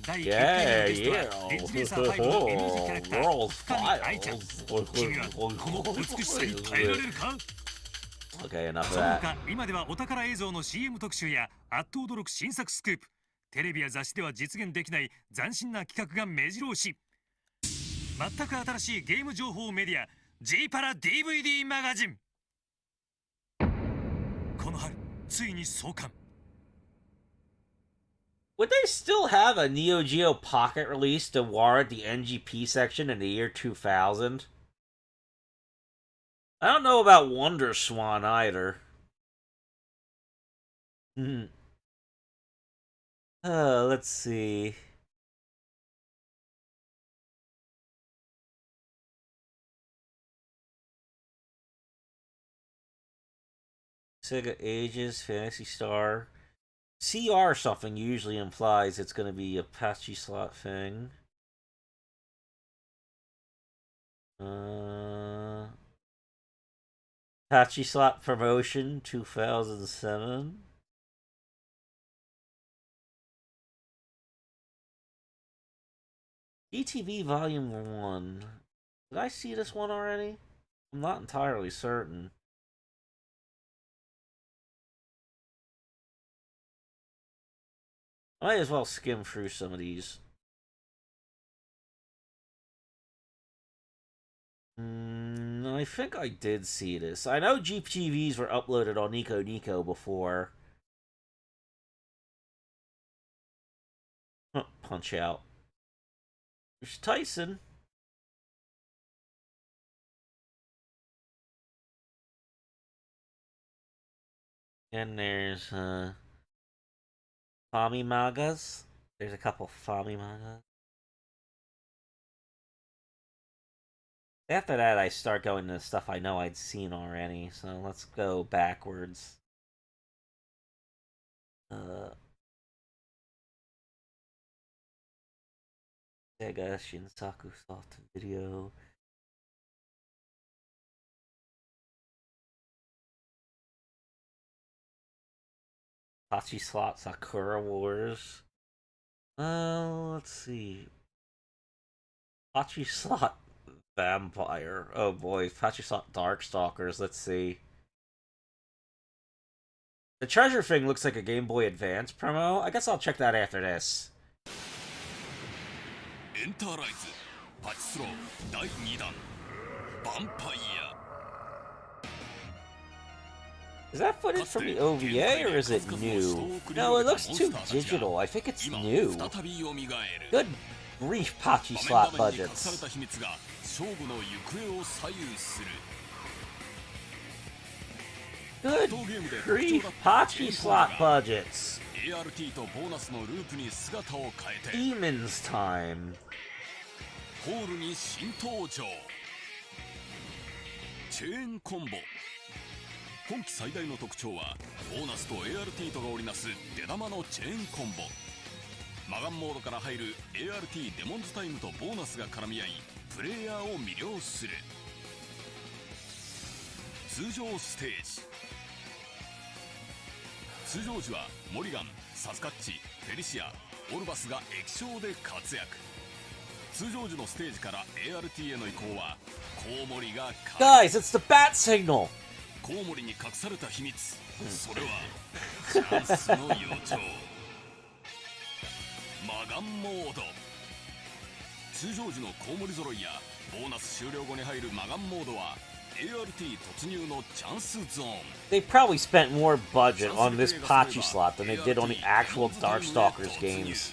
第1 Yeah, 回目のゲストは yeah. レッジレーサー5のイメージキャラクター Girl's 深見愛ちゃん。 files. 君はこの美しさに耐えられるか。 Okay, enough of その that. 他今ではお宝映像の CM 特集やあっと驚く新作スクープ、テレビや雑誌では実現できない斬新な企画が目白押し。全く新しいゲーム情報メディア G パラ DVD マガジン。この春ついに創刊。 Would they still have a Neo Geo Pocket release to warrant the NGP section in the year 2000? I don't know about Wonder Swan either. Let's see. Sega Ages, Fantasy Star. CR something usually implies it's going to be a patchy slot thing. Patchy slot promotion 2007. ETV Volume 1. Did I see this one already? I'm not entirely certain. I might as well skim through some of these. I think I did see this. I know GPTVs were uploaded on Nico Nico before. Punch out. There's Tyson. And there's Fami Magas. There's a couple Fami Magas. After that, I start going to stuff I know I'd seen already. So let's go backwards. Sega Shinsaku Soft Video. Hachi Slot Sakura Wars. Let's see. Hachi Slot Vampire. Oh boy, Hachi Slot Darkstalkers. Let's see. The treasure thing looks like a Game Boy Advance promo. I guess I'll check that after this. Is that footage from the OVA or is it new? No, it looks too digital. I think it's new. Good grief, Pachi slot budgets. Good grief, Pachi slot budgets. Demon's time. ホールに新登場チェーンコンボ今季最大の特徴はボーナスと ART とが織りなす出玉のチェーンコンボマガンモードから入る ART デモンズタイムとボーナスが絡み合いプレイヤーを魅了する通常ステージ通常時はモリガン、サスカッチ、フェリシア、オルバスが液晶で活躍通常時のステージから ART への移行はコウモリが Guys, it's the bat signal! コウモリに隠された秘密それはチャンスの予兆マガンモード通常時のコウモリ揃いやボーナス終了後に入るマガンモードは ART 突入のチャンスゾーン They probably spent more budget on this Pachi slot than they did on the actual Darkstalkers games.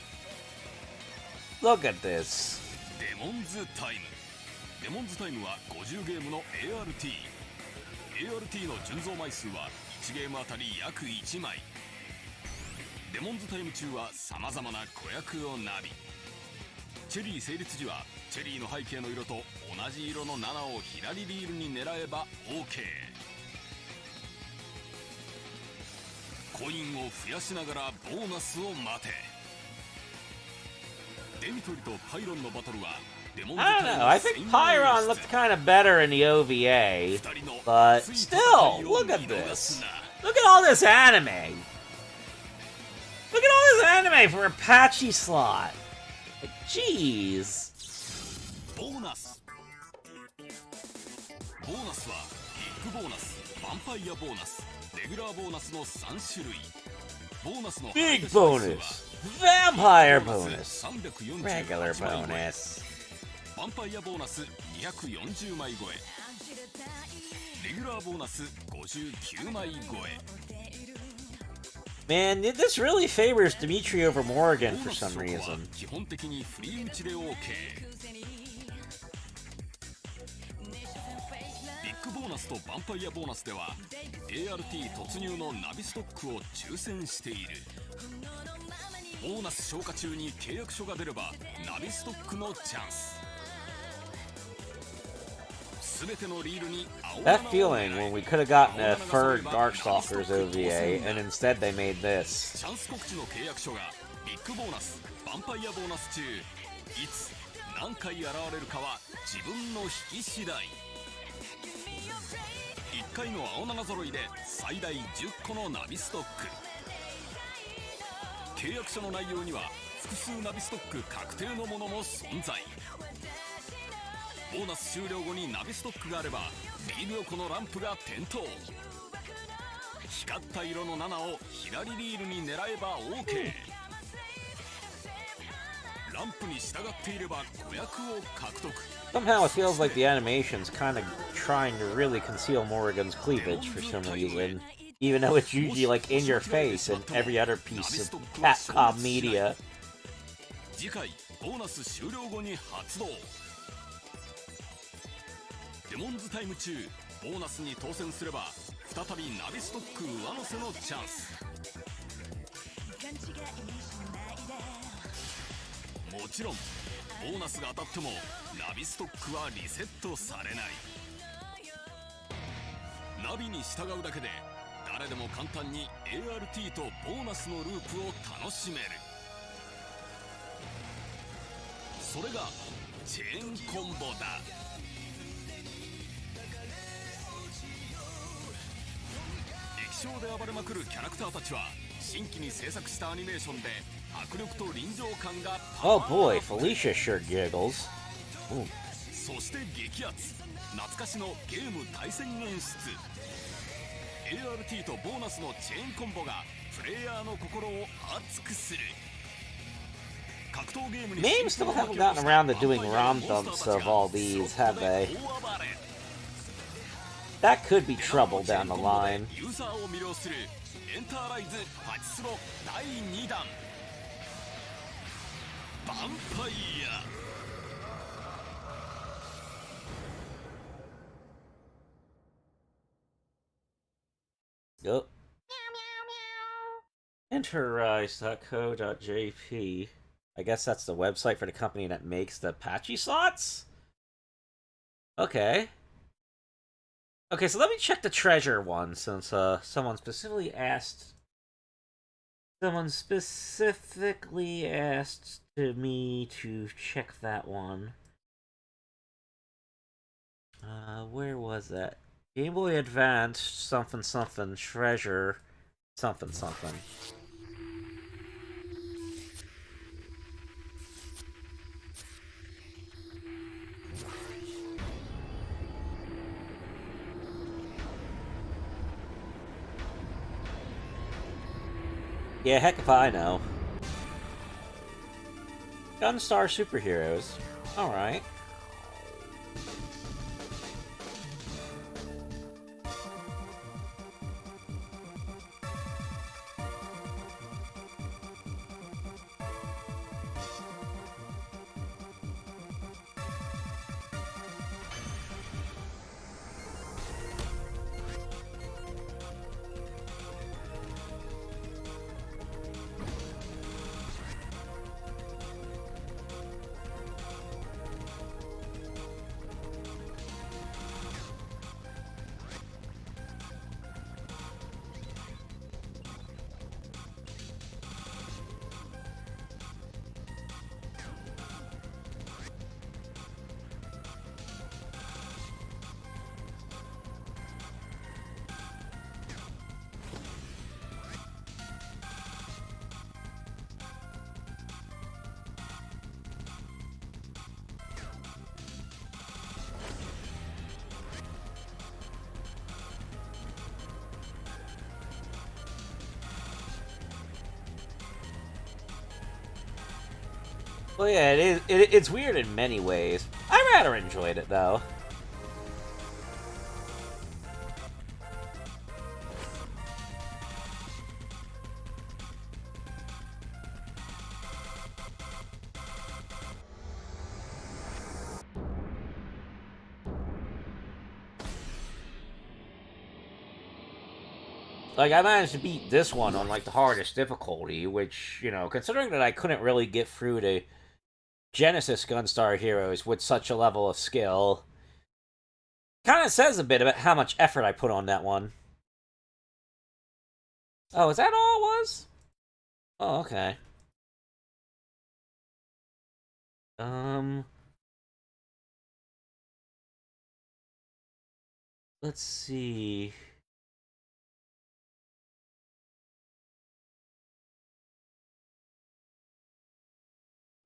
Look at this. デモンズタイムデモンズタイムは50ゲームの ART ART の純増枚数は1ゲームあたり約1枚デモンズタイム中は様々な子役をナビチェリー成立時はチェリーの背景の色と同じ色の7を左リールに狙えば OK コインを増やしながらボーナスを待てデミトリとパイロンのバトルは I don't know, I think Pyron looked kind of better in the OVA, but still, look at this. Look at all this anime. Look at all this anime for Apache slot. Like, jeez. ボーナスはビッグボーナス、ヴァンパイアボーナス、レギュラーボーナスの3種類。ボーナスの Big bonus, vampire bonus, regular bonus. ヴァンパイアボーナス240枚超えレギュラーボーナス59枚超え Man, this really favors Dimitri over Morrigan for some reason. 基本的にフリー打ちで OK ビッグボーナスとヴァンパイアボーナスでは ART 突入のナビストックを抽選しているボーナス消化中に契約書が出ればナビストックのチャンス全てのリールに青 That 穴を feeling 狙 when い we could have gotten a third Darkstalkers OVA, and instead they made this. チャンス告知の契約書がビッグボーナスヴァンパイアボーナス中いつ何回現れるかは自分の引き次第1回の青長揃いで最大10個のナビストック契約書の内容には複数ナビストック確定のものも存在ボーナス終了後にナビストックがあればリール横のランプが点灯光った色の7を左リールに狙えば OK ランプに従っていれば5役を獲得 Somehow it feels like the animation's kind of trying to really conceal Morrigan's cleavage for some reason, even though it's usually like in your face in every other piece of Capcom media. 次回ボーナス終了後に発動デモンズタイム中ボーナスに当選すれば再びナビストック上乗せのチャンスもちろんボーナスが当たってもナビストックはリセットされないナビに従うだけで誰でも簡単に ART とボーナスのループを楽しめるそれがチェーンコンボだ液晶で暴れまくるキャラクターたちは新規に制作したアニメーションで迫力と臨場感が Oh boy, Felicia sure giggles. Ooh. そして激アツ懐かしのゲーム対戦演出 ART とボーナスのチェーンコンボがプレイヤーの心を熱くする Names still haven't gotten around to doing ROM dumps of all these, have they? That could be trouble down the line. ユーザーを魅了するエンターライズパチスロ第2弾ヴァンパイア Yup. Enterprise.co.jp. I guess that's the website for the company that makes the patchy slots? Okay. Okay, so let me check the treasure one, since someone specifically asked me to check that one. Where was that? Game Boy Advance, something something, treasure, something something. Yeah, heck if I know. Gunstar Superheroes. Alright. Well, yeah, it's weird in many ways. I rather enjoyed it, though. Like, I managed to beat this one on, like, the hardest difficulty, which, you know, considering that I couldn't really get through to Genesis Gunstar Heroes with such a level of skill, Kind of says a bit about how much effort I put on that one. Oh, is that all it was? Oh, okay. Let's see.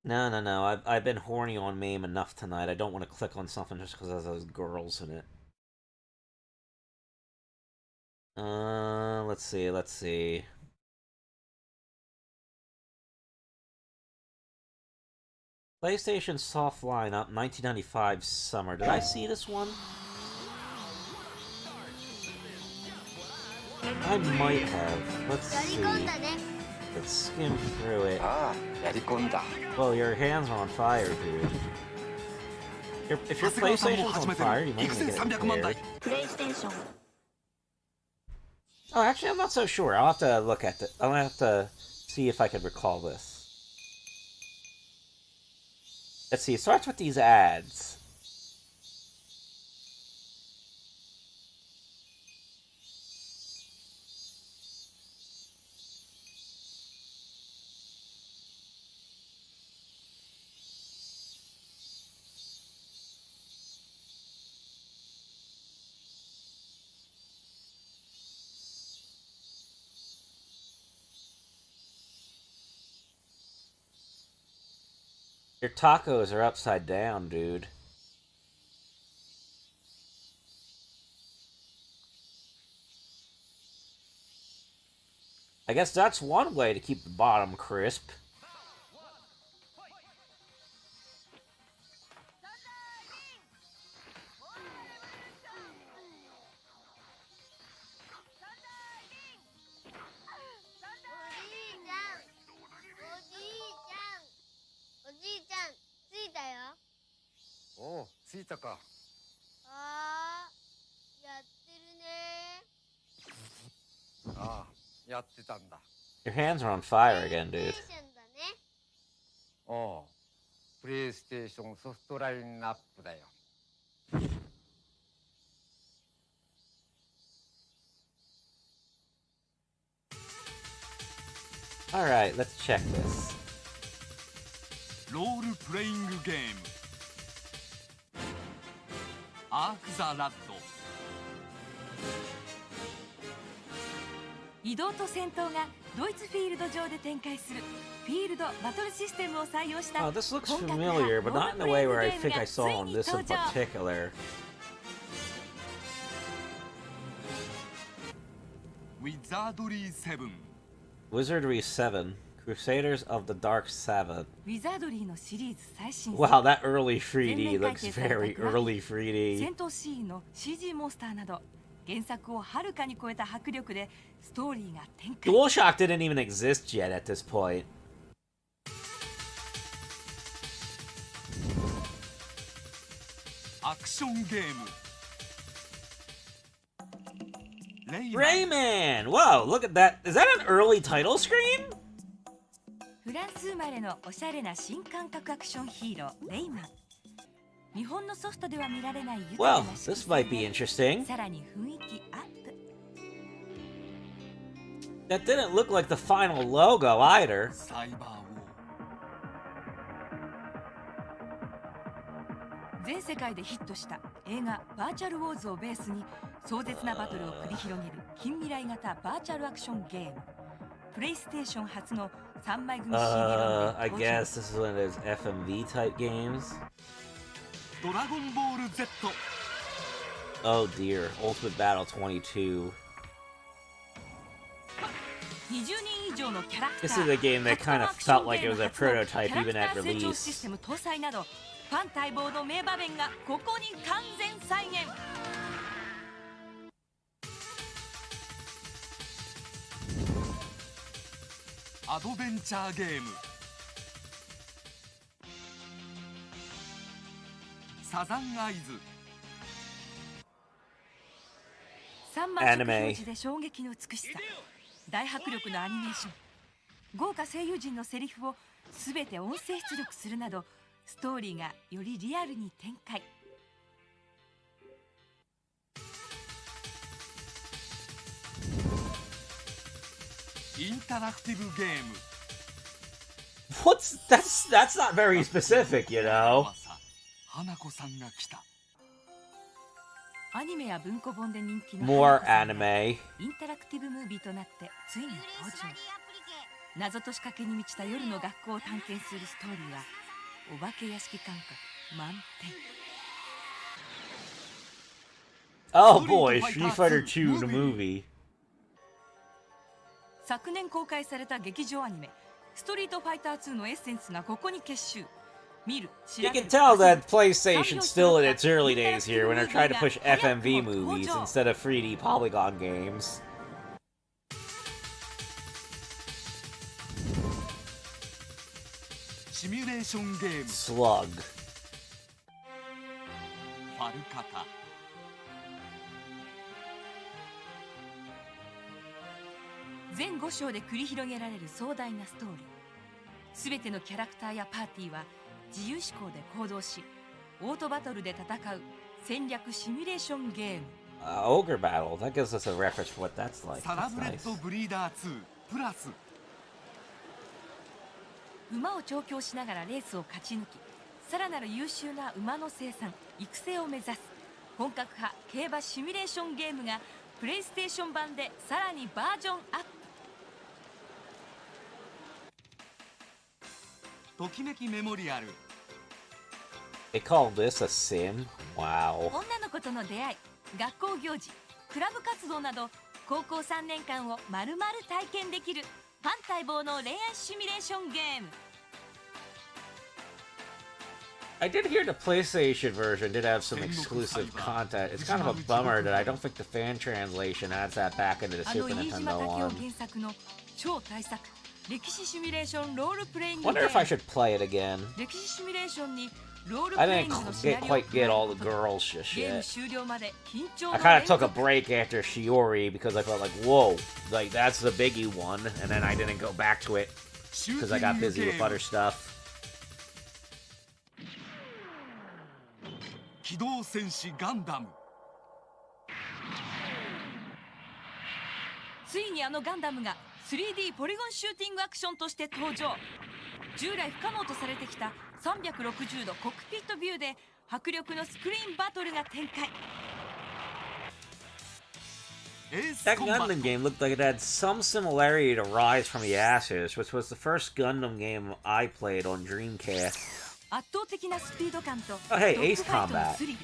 No. I've been horny on MAME enough tonight. I don't want to click on something just because there's those girls in it. Let's see. PlayStation Soft Lineup 1995 Summer. Did I see this one? I might have. Let's see. Let's skim through it. Well, your hands are on fire, dude. If your PlayStation's on fire, you might want to get it repaired. Oh, actually, I'm not so sure. I'll have to look at it. I'll have to see if I could recall this. Let's see. It starts with these ads. Your tacos are upside down, dude. I guess that's one way to keep the bottom crisp. Your hands are on fire again, dude. Alright, let's check this. ロールプレイングゲームアーク・ザ・ラッド。移動と戦闘がドイツフィールド上で展開するフィールドバトルシステムを採用した Oh, this looks familiar, but not in the way where I think I saw on this in particular. ウィザードリー7 Wizardry 7. Crusaders of the Dark Sabbath. ウィザードリーのシリーズ最新 Wow, that early 3D looks very early 3D. 戦闘シーンの CG モンスターなど原作をはるかに超えた迫力でストーリーが展開 DualShock didn't even exist yet at this point. アクションゲーム Rayman! Whoa, look at that. Is that an early title screen? フランス生まれのおしゃれな新感覚アクションヒーローレイマン日本のソフトでは見られない豊か Well, な this might be interesting. さらに雰囲気アップ That didn't look like the final logo either. サイバーウォー全世界でヒットした映画バーチャルウォーズをベースに壮絶なバトルを繰り広げる近未来型バーチャルアクションゲームプレイステーション初の3枚組 CD ロムで I guess this is one of those FMV type games. ドラゴンボール Z Oh dear, Ultimate Battle 22. 20人以上のキャラクタ This ー is a game that kind of felt like it was a prototype even at 成長シ release. ステム搭載などファン待望の名場面がここに完全再現アドベンチャーゲームサザンアイズ3万色表示で衝撃の美しさ大迫力のアニメーション豪華声優陣のセリフを全て音声出力するなどストーリーがよりリアルに展開インタラクティブゲーム That's not very specific, you know. 花子さんが来たアニメや文庫本で人気の More 花子さんが anime. インタラクティブムービーとなってついに登場。謎と仕掛けに満ちた夜の学校を探検するストーリーはお化け屋敷感覚満点。 Oh boy, Street Fighter 2 the movie. 昨年公開された劇場アニメストリートファイター2のエッセンスがここに結集。見る、調 You べる、 can tell that 遊ぶ PlayStation's still in its early days here when they're trying to push FMV movies instead of 3D polygon games. シミュレーションゲーム Slug. ファルカタ全5章で繰り広げられる壮大なストーリー。すべてのキャラクターやパーティーは自由思考で行動し、オートバトルで戦う戦略シミュレーションゲーム。Ogre Battle. That gives us a reference for what that's like. サラ That's ブレッ nice. ドブリーダー2プラス馬を調教しながらレースを勝ち抜き、さらなる優秀な馬の生産育成を目指す本格派競馬シミュレーションゲームがプレイステーション版でさらにバージョンアップ。ときめきメモリアル They call this a sim? Wow. 女の子との出会い、学校行事、クラブ活動など高校3年間をまるまる体験できるファン待望の恋愛シミュレーションゲーム。 I did hear the PlayStation version did have some exclusive content. It's kind of a bummer that I don't think the fan translation adds that back into the あの Super 飯島 Nintendo 武雄 one. 原作の超大作歴史シミュレーションロールプレイングゲ Wonder if I ーム。 should play it again. 歴史シミュレーションにロールプ I レイン didn't グのシナリオを quite get all the girls ゲーム shit. 終了まで緊張 I の kind 連 of took a 続。 break after Shiori because I felt like, whoa, like that's the biggie one, and then I didn't go back to it シュー because テ I ィ got ング busy ゲ with ー other ム stuff. 機動戦士ガンダムついにあのガンダムが 3D ポリゴンシューティングアクションとして登場。従来不可能とされてきた360度コックピットビューで迫力のスクリーンバトルが展開。エース That コンバット Gundam game looked like it had some similarity to Rise from the Ashes, which was the first Gundam game I played on Dreamcast. 圧倒的なスピード感と Oh, hey, ドッグ Ace ファイトの Combat. スリル、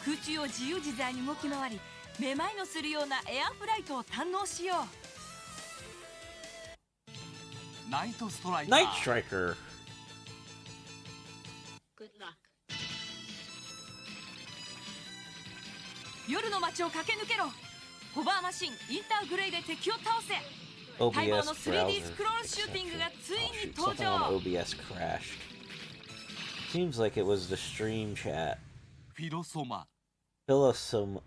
空中を自由自在に動き回りめまいのするようなエアフライトを堪能しよう。ナイトストライカー Night Striker. 夜の街を駆け抜けろ。ホバーマシンインターグレイで敵を倒せ。待望 OBS の 3D スクロールシューティングがつい Oh, に shoot, 登 something on 場。 OBS crashed. Seems like it was the stream chat. フィロソマ Philosum.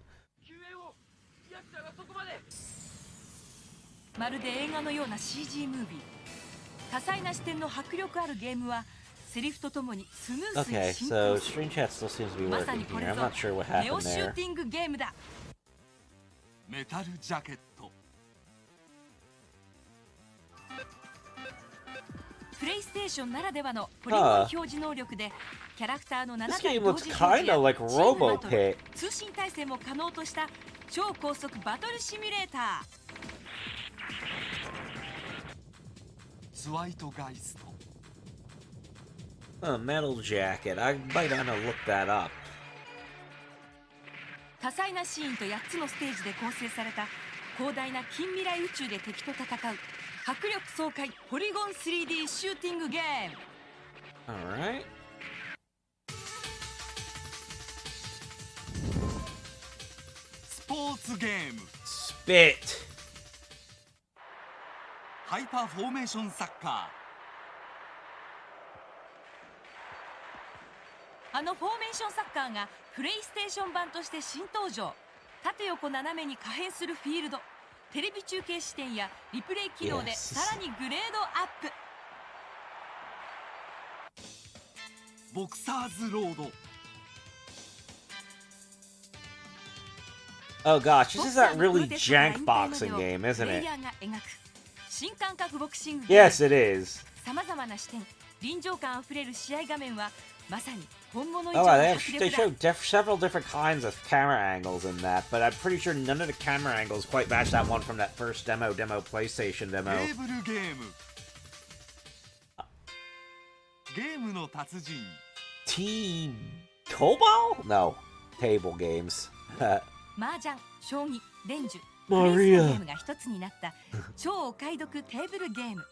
まるで映画のような CG ムービー。多彩な視点の迫力あるゲームはセリフとともにスムーズに Okay, 進 so 行する。 stream chat still seems to be まさ working にこれ here. I'm ぞ not sure what ネオ happened シュー there. ティングゲームだ。メタルジャケットプレイステーションならではのポリゴン表示能力でキャラクターの This 7体 game 同 looks 時表示 kinda や like チームバトル RoboPit. 通信対戦も可能とした超高速バトルシミュレータスワイトガイスト A metal jacket. I might wanna look that up. ー。多彩なシーンと8つのステージで構成された広大な近未来宇宙で敵と戦う迫力爽快ポリゴン 3D シューティングゲーム。 Alright. スポーツゲーム Spit. ハイパーフォーメーションサッカあのフォーメーションサッカーがプレイステーション版として新登場。縦横斜めに可変するフィールド、テレビ中継視点やリプレイ機能で Yes. さらにグレードアップ。ーボクサーズロード Oh gosh, this is that ボクサーのプロ really テストから jank 引退まで boxing を game, isn't プレイ it? ヤーが描く新感覚ボクシングゲーム。 Yes, it is. さまざまな視点、臨場感あふれる試合画面はまさに本物以 Oh, 上の they 迫 they 力だ。 show several different kinds of camera angles in that, but I'm pretty sure none of the camera angles quite match that one from that first demo PlayStation テ demo. ーブルゲームゲームの達人 T-Cobol? No. Table games. 麻雀、将棋、連珠、マリアプレイスのゲームが一つになった超お買い得テーブルゲーム。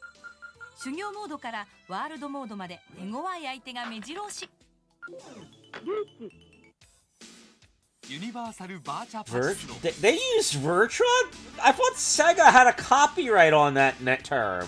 修行モードからワールドモードまで手強い相手が目白押し。ユニバーサルバーチャパチスロ They used Virtua? I thought Sega had a copyright on that term.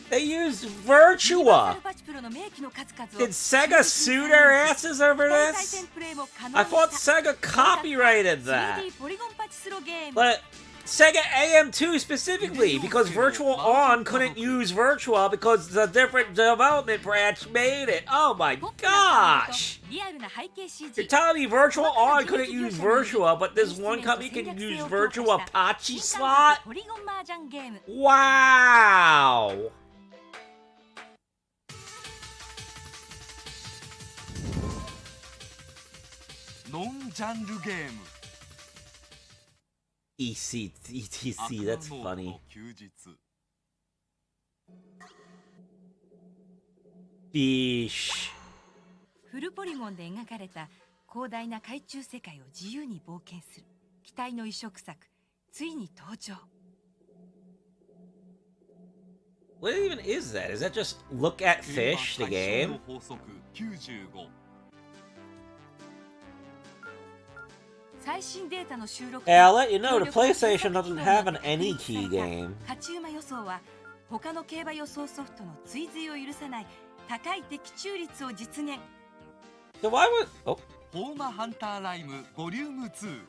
They used ユニバーサ Virtua. ルパチプロの名機の数々を Did Sega sue their asses over 対 this? 戦プレイも可能 I に thought した Sega copyrighted that. 3D ポリゴンパチスロゲーム。 But Sega AM2 specifically, because Virtual On couldn't use Virtua because the different development branch made it. Oh my ポップなサウンドと gosh! リアルな背景 You're CG。 telling me Virtual On couldn't use Virtua, but this one company can use Virtua Apache 新感覚 slot? ポリゴン麻雀ゲーム。 Wow! ノンジャンルゲーム ETC, that's 悪魔ノート funny. の休日 Yeesh. フルポリゴンで描かれた広大な海中世界を自由に冒険する期待の異色作、ついに登場。 What even is that? Is that just look at fish, the 競馬 game? 最小の法則95最新データの収録 Hey, I'll let you know, the PlayStation doesn't have an any key game. 勝ち馬予想は他の競馬予想ソフトの追随を許さない高い的中率を実現。 So why would... Oh. ホーマハンターライムボリューム2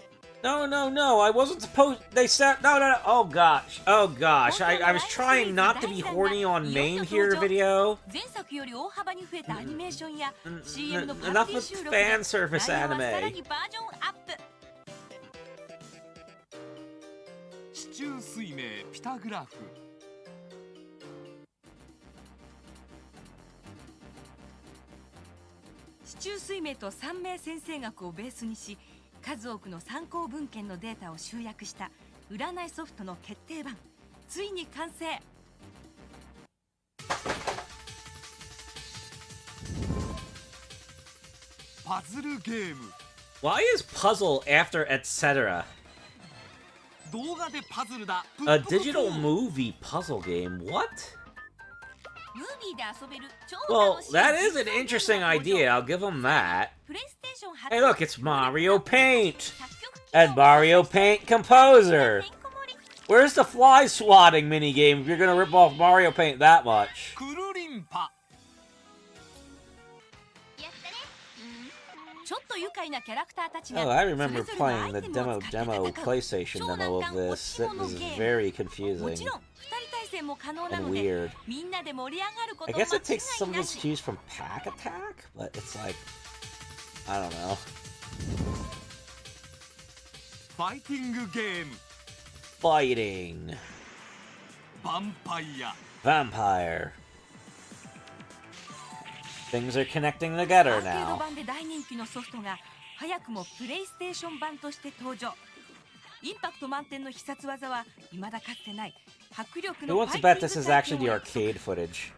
No, I wasn't supposed... They said... No, oh gosh, I was trying not to be horny on main here video. 前作より大幅に増えたアニメーションや CM のパ Enough ロディ with 収録で fan service 内容はさら anime. にバージョンアップ。地中水明ピタグラフ地中水明と三名先生学をベースにし、数多くの参考文献のデータを集約した占いソフトの決定版、ついに完成。パズルゲーム Why is puzzle after etc.? 動画でパズルだ A digital movie puzzle game? What? ムービーで遊べる超 Well, 楽しい that is an interesting idea. I'll give them that. プレイステーション初 Hey, look, it's Mario Paint 作曲機 and 能 Mario Paint Composer. てんこ盛り Where's the fly swatting minigame if you're gonna rip off Mario Paint that much? クルリンパやったね。ちょっと愉快なキャラクターたちが Oh, I remember それぞれのア playing イ the テムを demo 使って戦う PlayStation 超 demo 難 of 関 this. 落ち It 物 was ゲーム very も confusing ちろん2人対戦も可能な and ので weird. みんなで盛り上がるこ I と guess 間 it takes some 違 of いな its し。 cues from Pack Attack, but it's like, I don't know. ファイティングゲーム Fighting. ヴァンパイア Vampire. Things are connecting ア together ーケード now. 版で大人気のソフトが早くもプレイステーション版として登場。インパクト満点の必殺技は未だかつてない迫力 Who の wants ファ to イ bet ティ this ン is グ体 actually 験 the を約束。 arcade footage?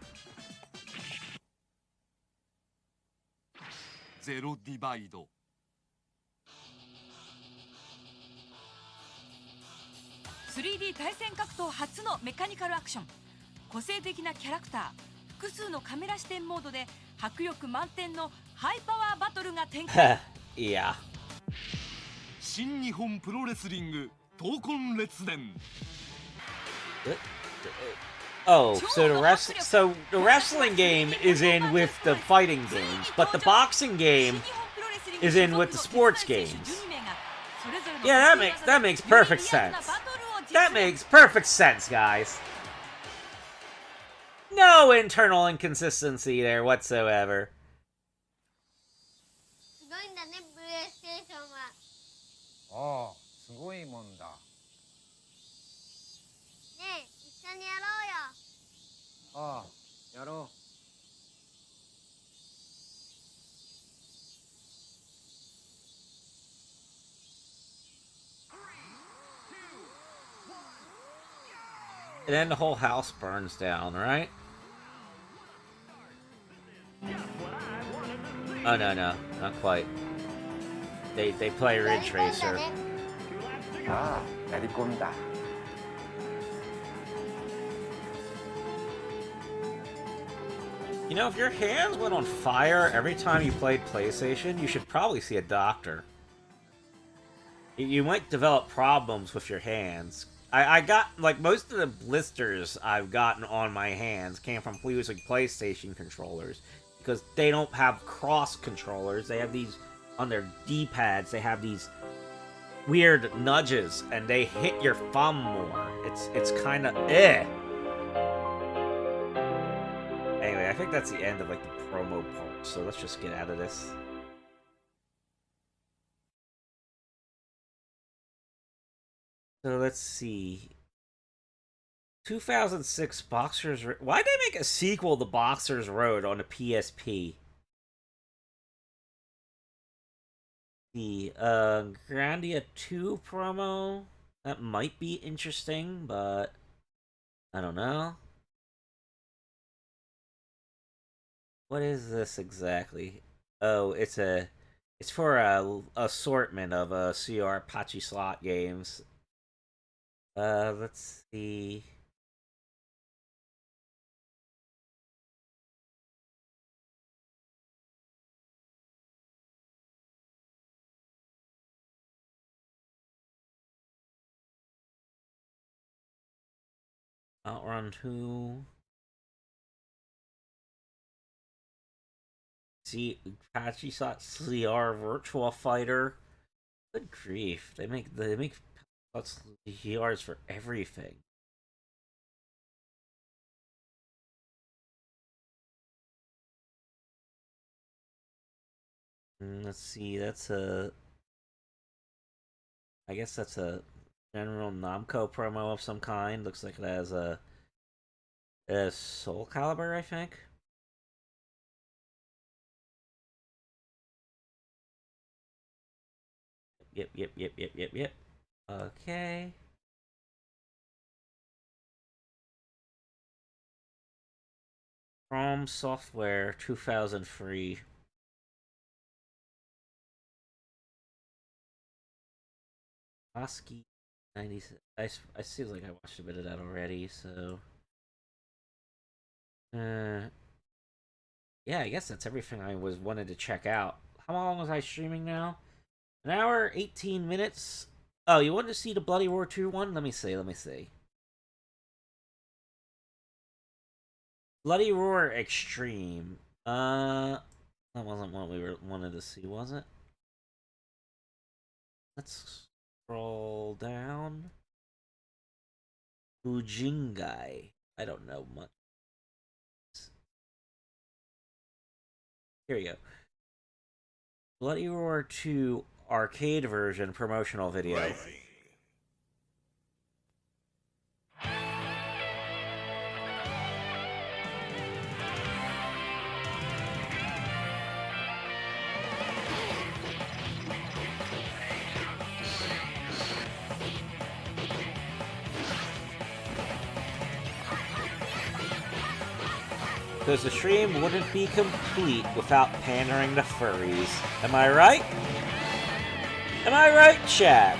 ゼロディバイド 3D 対戦格闘初のメカニカルアクション。個性的なキャラクター、複数のカメラ視点モードで迫力満点のハイパワーバトルが展開。Yeah. 新日本プロレスリング闘魂列伝 Oh, so the wrestling game is in with the fighting games, but the boxing game is in with the sports games. Yeah, that makes perfect sense. That makes perfect sense, guys. No internal inconsistency there whatsoever. すごいんだね、プレイステーションは。ああ、すごいもんだ。ねえ、一緒にやろうああ、やろ And then the whole house burns down, right? Oh no, no, not quite. They play Ridge Racer. ああ、やり込んだ。 You know, if your hands went on fire every time you played PlayStation, you should probably see a doctor. You might develop problems with your hands. I got, like, most of the blisters I've gotten on my hands came from using PlayStation controllers. Because they don't have cross controllers. They have these, on their D-pads, they have these weird nudges, and they hit your thumb more. It's kind of, eh. Anyway, I think that's the end of, like, the promo part, so let's just get out of this. So let's see. 2006 Boxers... Why'd they make a sequel to Boxers Road on the PSP? The Grandia 2 promo? That might be interesting, but... I don't know. What is this exactly? Oh, it's for a assortment of CR Pachi slot games. Let's see. Outrun 2. See, Apache Slot CR Virtual Fighter. Good grief! They make CRs for everything. Let's see. That's a. I guess that's a General Namco promo of some kind. Looks like it has a Soul Calibur, I think. Yep. Okay. From Software 2003. Oski 96. I see like I watched a bit of that already, so yeah, I guess that's everything I wanted to check out. How long was I streaming now? An hour, 18 minutes. Oh, you wanted to see the Bloody Roar 2 one? Let me see. Bloody Roar Extreme. That wasn't what we wanted to see, was it? Let's scroll down. Ujingai. I don't know much. Here we go. Bloody Roar 2 arcade version promotional video. Right. Because the stream wouldn't be complete without pandering to furries. Am I right? Am I right, chat?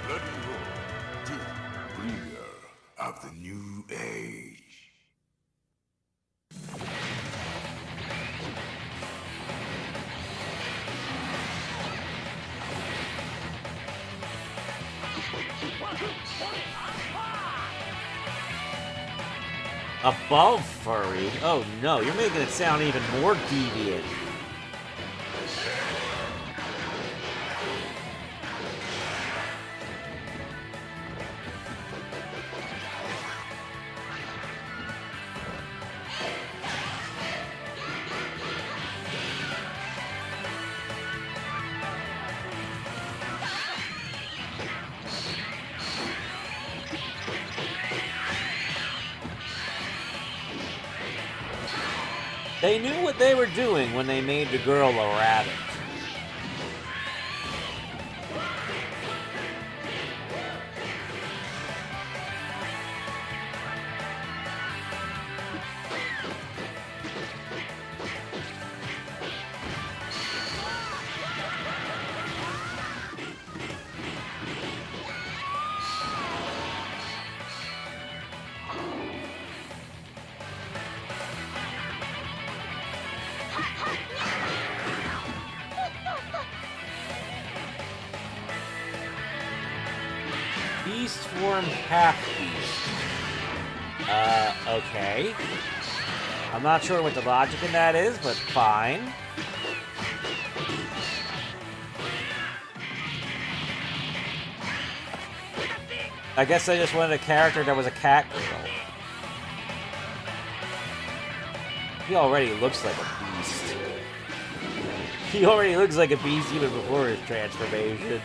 Bloody Roar 2, bringer of the new age. Above furry? Oh no, you're making it sound even more deviant. They knew what they were doing when they made the girl a rabbit. Beast form half-beast. Okay. I'm not sure what the logic in that is, but fine. I guess I just wanted a character that was a cat girl. He already looks like a beast. He already looks like a beast even before his transformation.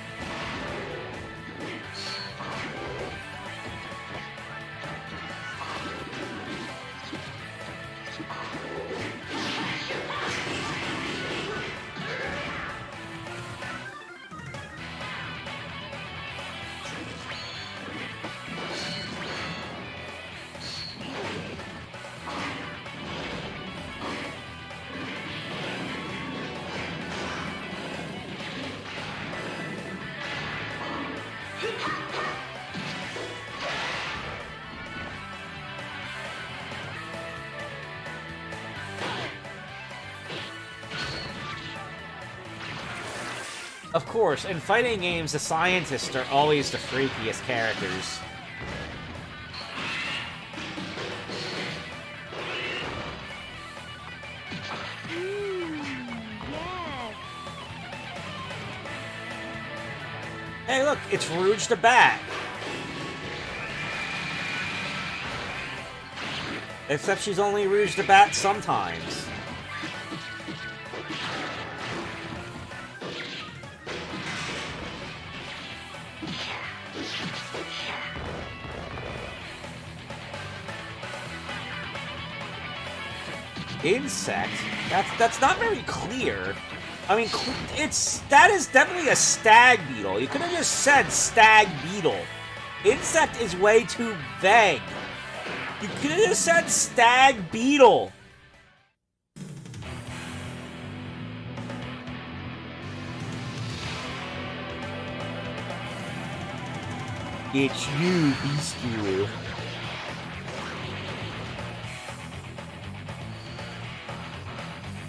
Of course, in fighting games, the scientists are always the freakiest characters. Yes. Hey, look, it's Rouge the Bat. Except she's only Rouge the Bat sometimes. Insect? That's not very clear. I mean, that is definitely a stag beetle. You could have just said stag beetle. Insect is way too vague. You could have just said stag beetle. It's you, Beastie.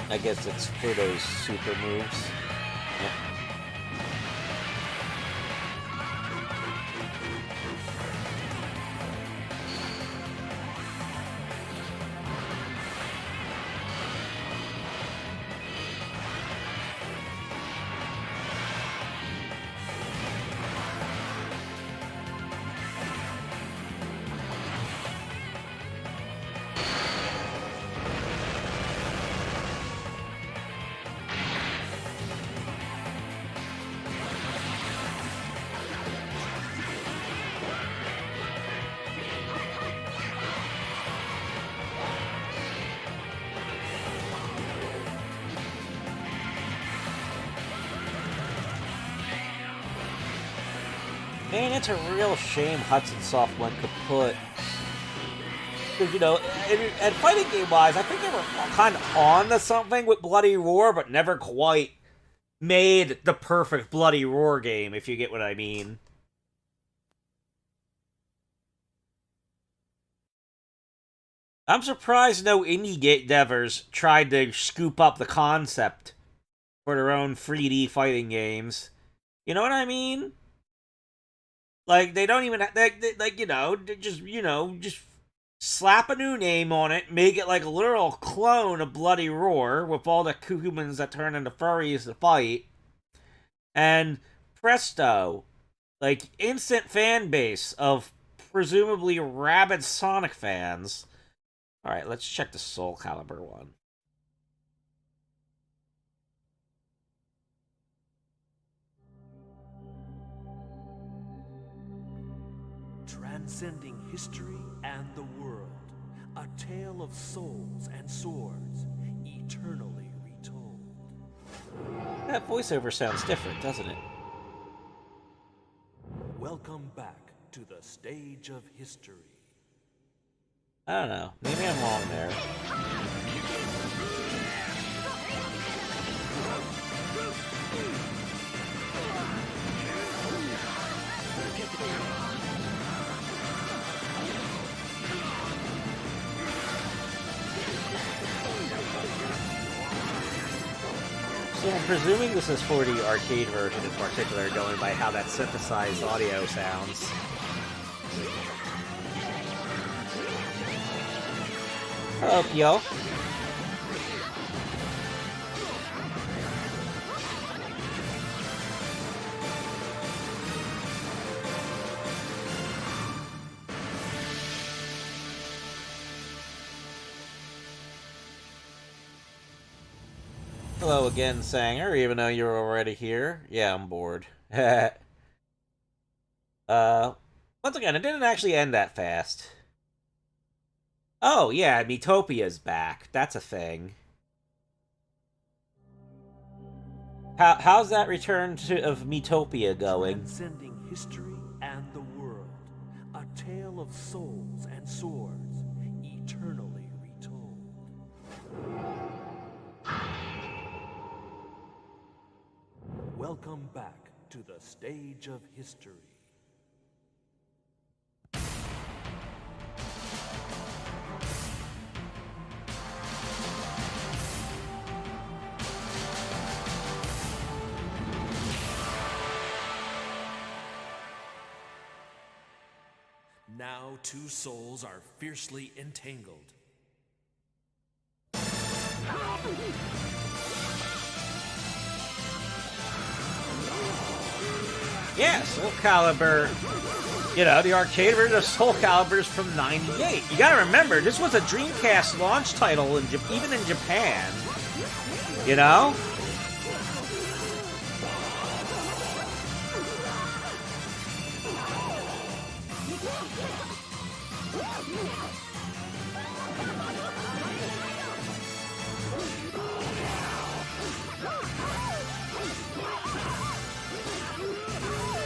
I guess it's for those super moves. Yeah. Man, it's a real shame Hudson Soft went kaput. Because, you know, and fighting game-wise, I think they were kind of on to something with Bloody Roar, but never quite made the perfect Bloody Roar game, if you get what I mean. I'm surprised no indie devers tried to scoop up the concept for their own 3D fighting games. You know what I mean? Like, they don't even, like, you know, just slap a new name on it, make it like a literal clone of Bloody Roar with all the humans that turn into furries to fight. And presto, like, instant fan base of presumably rabid Sonic fans. Alright, let's check the Soul Calibur one. Transcending history and the world, a tale of souls and swords, eternally retold. That voiceover sounds different, doesn't it? Welcome back to the stage of history. I don't know. Maybe I'm wrong there. So I'm presuming this is for the arcade version in particular, going by how that synthesized audio sounds. Hello, Pio. Hello again, Sanger, even though you're already here. Yeah, I'm bored. Once again, it didn't actually end that fast. Oh, yeah, Metopia's back. That's a thing. How's that return of Metopia going? Transcending history and the world. A tale of souls and swords, eternally retold. Welcome back to the stage of history. Now two souls are fiercely entangled. Yeah, Soul Calibur. You know, the arcade version of Soul Calibur is from '98. You gotta remember, this was a Dreamcast launch title, even in Japan. You know?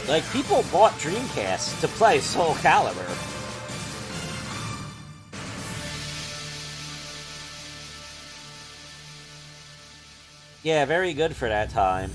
Like, people bought Dreamcasts to play Soul Calibur. Yeah, very good for that time.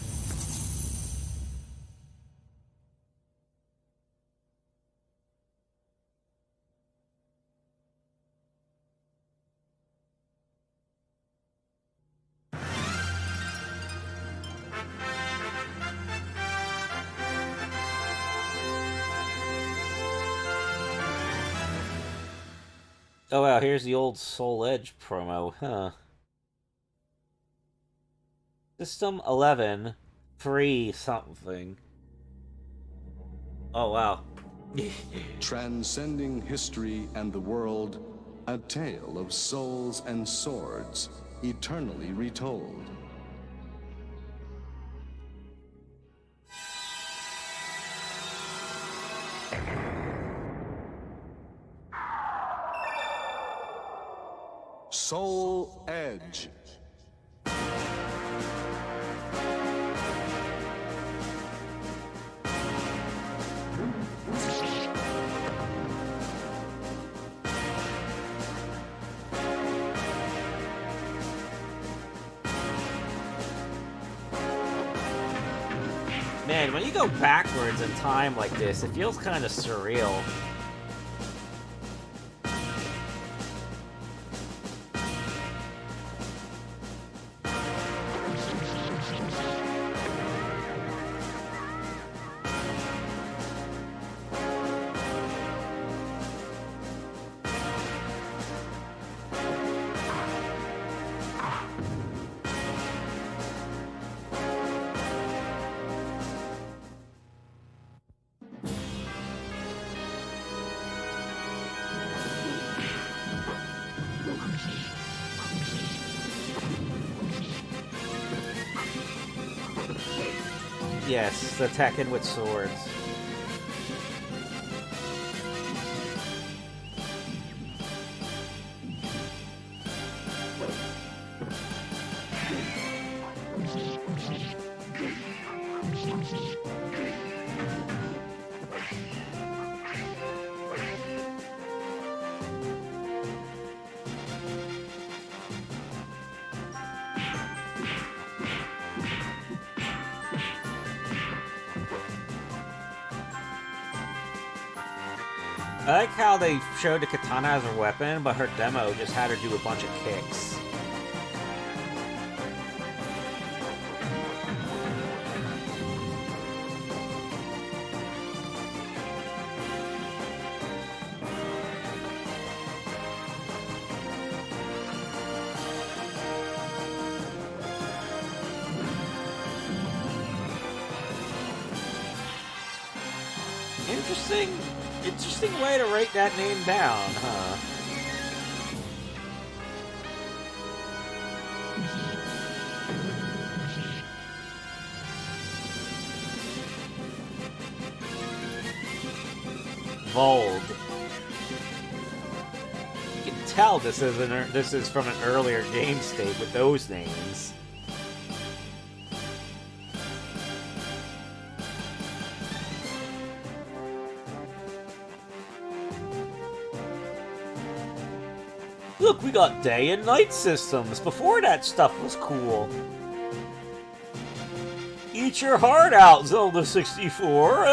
Oh wow, here's the old Soul Edge promo, huh? System 11, free something. Oh wow. Transcending history and the world, a tale of souls and swords, eternally retold. Soul Edge. Man, when you go backwards in time like this, it feels kind of surreal. Yes, attacking with swords. I like how they showed the katana as a weapon, but her demo just had her do a bunch of kicks. Interesting way to write that name down, huh? Vold. You can tell this is from an earlier game state with those names. Look, we got day and night systems. Before that stuff was cool. Eat your heart out, Zelda 64.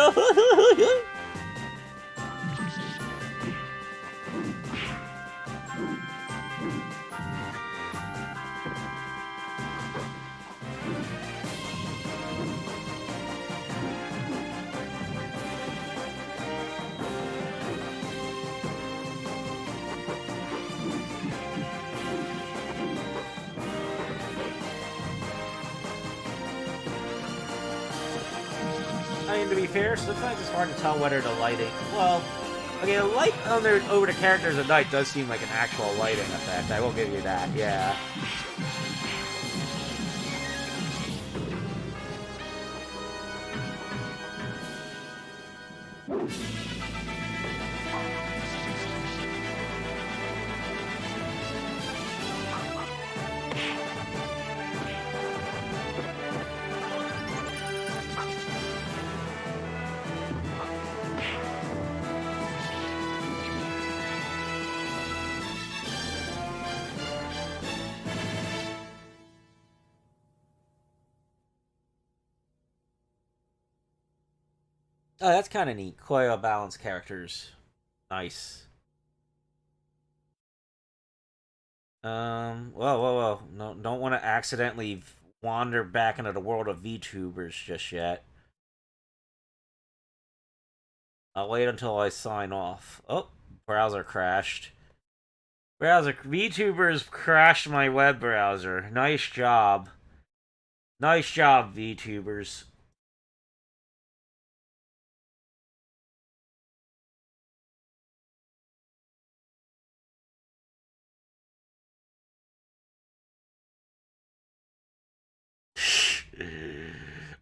I mean, to be fair, sometimes it's hard to tell whether the lighting... Well, okay, the light over the characters at night does seem like an actual lighting effect. I will give you that, yeah. Oh, that's kind of neat. Coil balanced characters. Nice. Whoa. No, don't want to accidentally wander back into the world of VTubers just yet. I'll wait until I sign off. Oh, browser crashed. VTubers crashed my web browser. Nice job. Nice job, VTubers.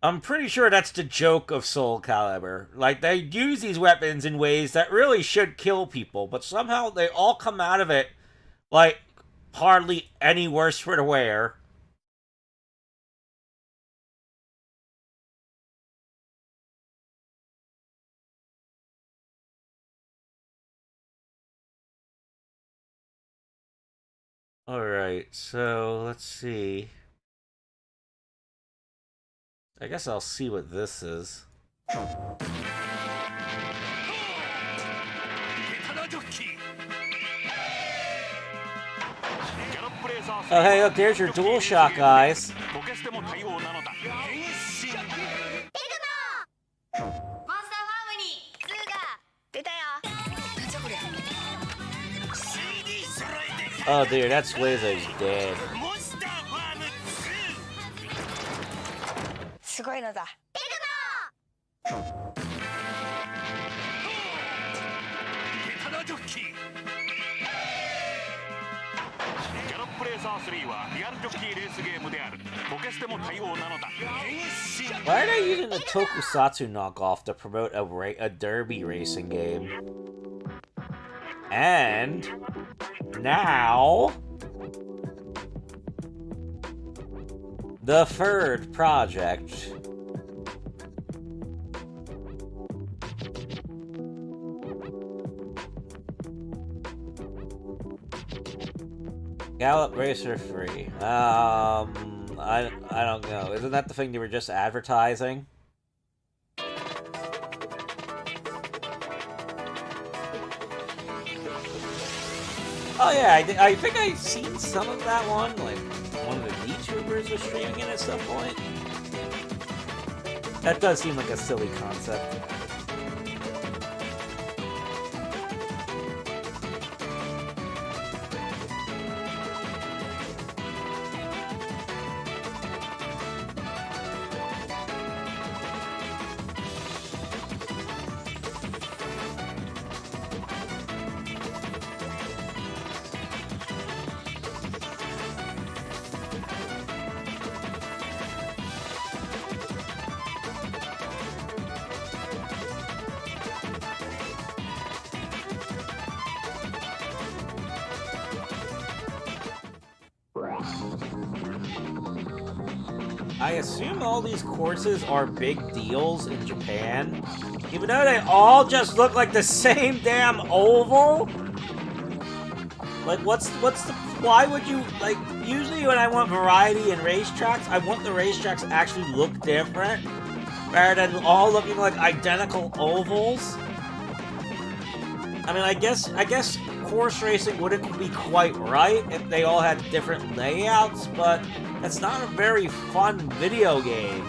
I'm pretty sure that's the joke of Soul Calibur. Like, they use these weapons in ways that really should kill people, but somehow they all come out of it, like, hardly any worse for the wear. Alright, so let's see. I guess I'll see what this is. Oh, hey, look, there's your DualShock guys. Oh, dude, that Swayze's dead. すごいのだ。Why are they using a tokusatsu knockoff to promote a derby racing game? And now the third project. Gallop Racer 3. I don't know. Isn't that the thing you were just Oh yeah, I think I've seen some of that one. Like one of the VTubers was streaming it at some point. That does seem like a silly concept. I assume all these courses are big deals in Japan, even though they all just look like the same damn oval. Like, why would you, like, usually when I want variety in racetracks, I want the racetracks to actually look different, rather than all looking like identical ovals. I mean, I guess course racing wouldn't be quite right if they all had different layouts, but that's not a very fun video game.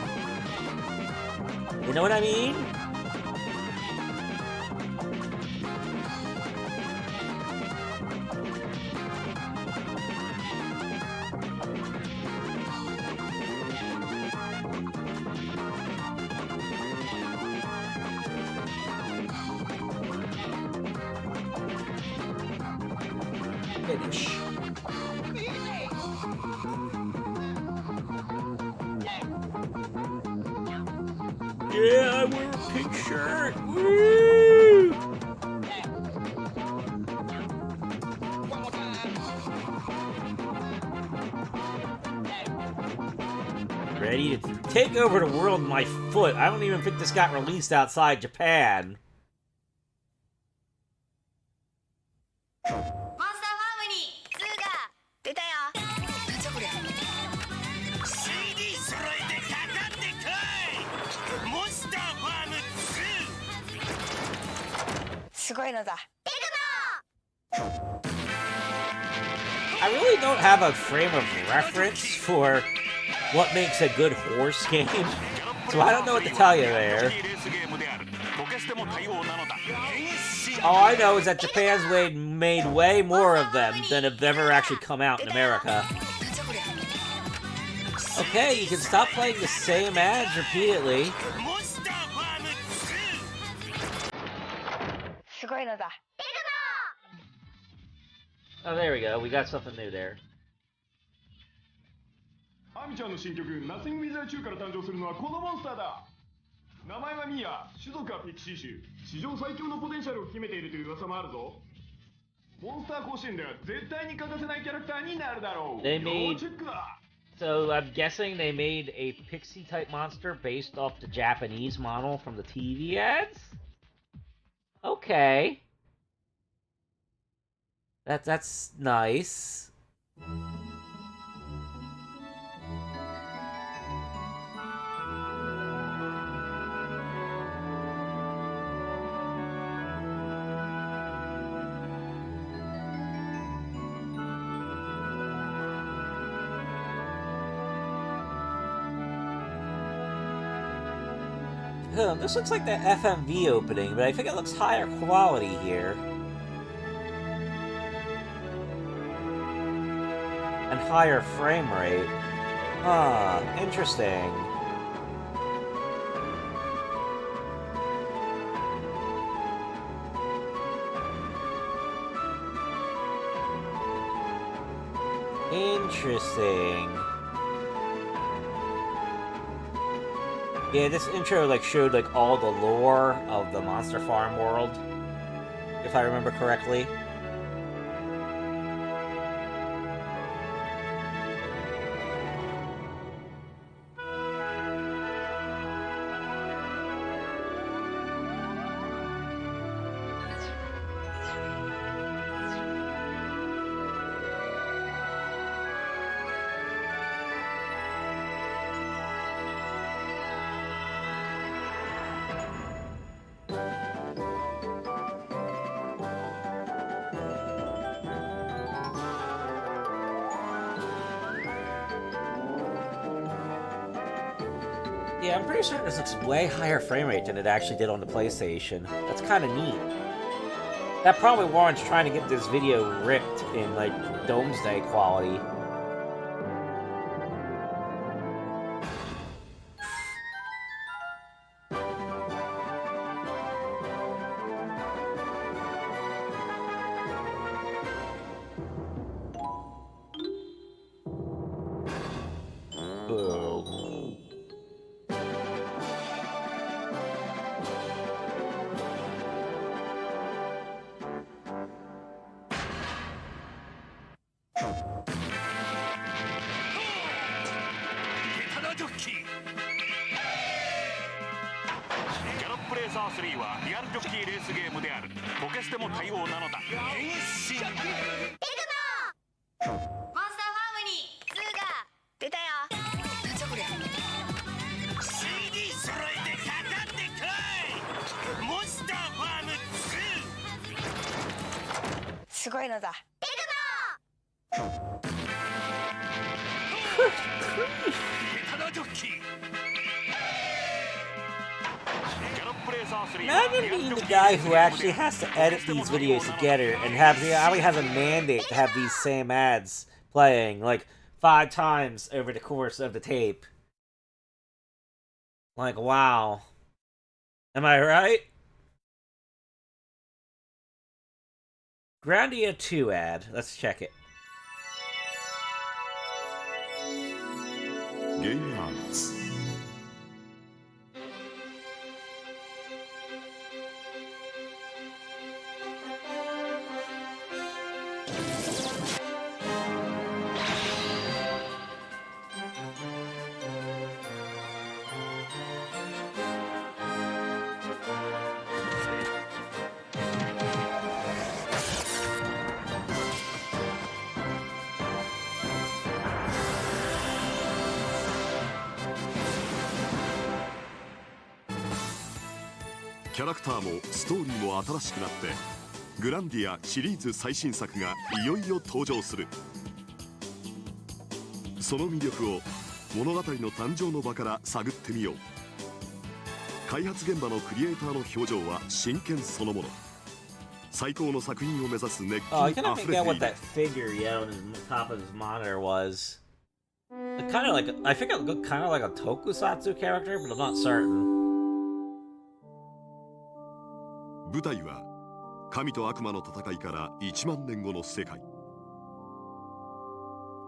You know what I mean? Finish. Yeah, I wear a pink shirt. Woo! Ready to take over the world with my foot. I don't even think this got released outside Japan. I really don't have a frame of reference for what makes a good horse game, so I don't know what to tell you there. All I know is that Japan's made way more of them than have ever actually come out in America. Okay, you can stop playing the same ads repeatedly. Oh, there we go. We got something new there. アミちゃんの新曲「ナッシング・ウィザー2」から誕生するのはこのモンスターだ。名前はミア、種族はピクシー種。史上最強のポテンシャルを秘めているという噂もあるぞ。モンスター甲子園では絶対に欠かせないキャラクターになるだろう。要チェックだ。 So I'm guessing they made a pixie-type monster based off the Japanese model from the TV ads? Okay. That's nice. This looks like the FMV opening, but I think it looks higher quality here. And higher frame rate. Ah, interesting. Interesting. Yeah, this intro like showed like all the lore of the Monster Farm world, if I remember correctly. Yeah, I'm pretty sure this looks way higher frame rate than it actually did on the PlayStation. That's kind of neat. That probably warrants trying to get this video ripped in, like, Doomsday quality.3はリアルジョッキーレースゲームである。ポケステも対応なのだ。変身。モンスターファームに2が出たよ。なんじゃこれ。CD 揃えてかかってこい。モンスターファーム2。すごいのだ。下手なジョッキー。Imagine being the guy who actually has to edit these videos together and probably has a mandate to have these same ads playing like 5 times over the course of the tape. Like, wow. Am I right? Grandia 2 ad. Let's check it. Game Arts. キャラクターもストーリーも新しくなってグランディアシリーズ最新作がいよいよ登場する。その魅力を物語の誕生の場から探ってみよう。開発現場のクリエイターの表情は真剣そのもの。最高の作品を目指す熱気 Oh, I に cannot 溢 make れ out てい what る。 that figure yet on his top of his monitor was. Kind of like, I think it looked kind of like a tokusatsu character, but I'm not certain. 舞台は神と悪魔の戦いから1万年後の世界。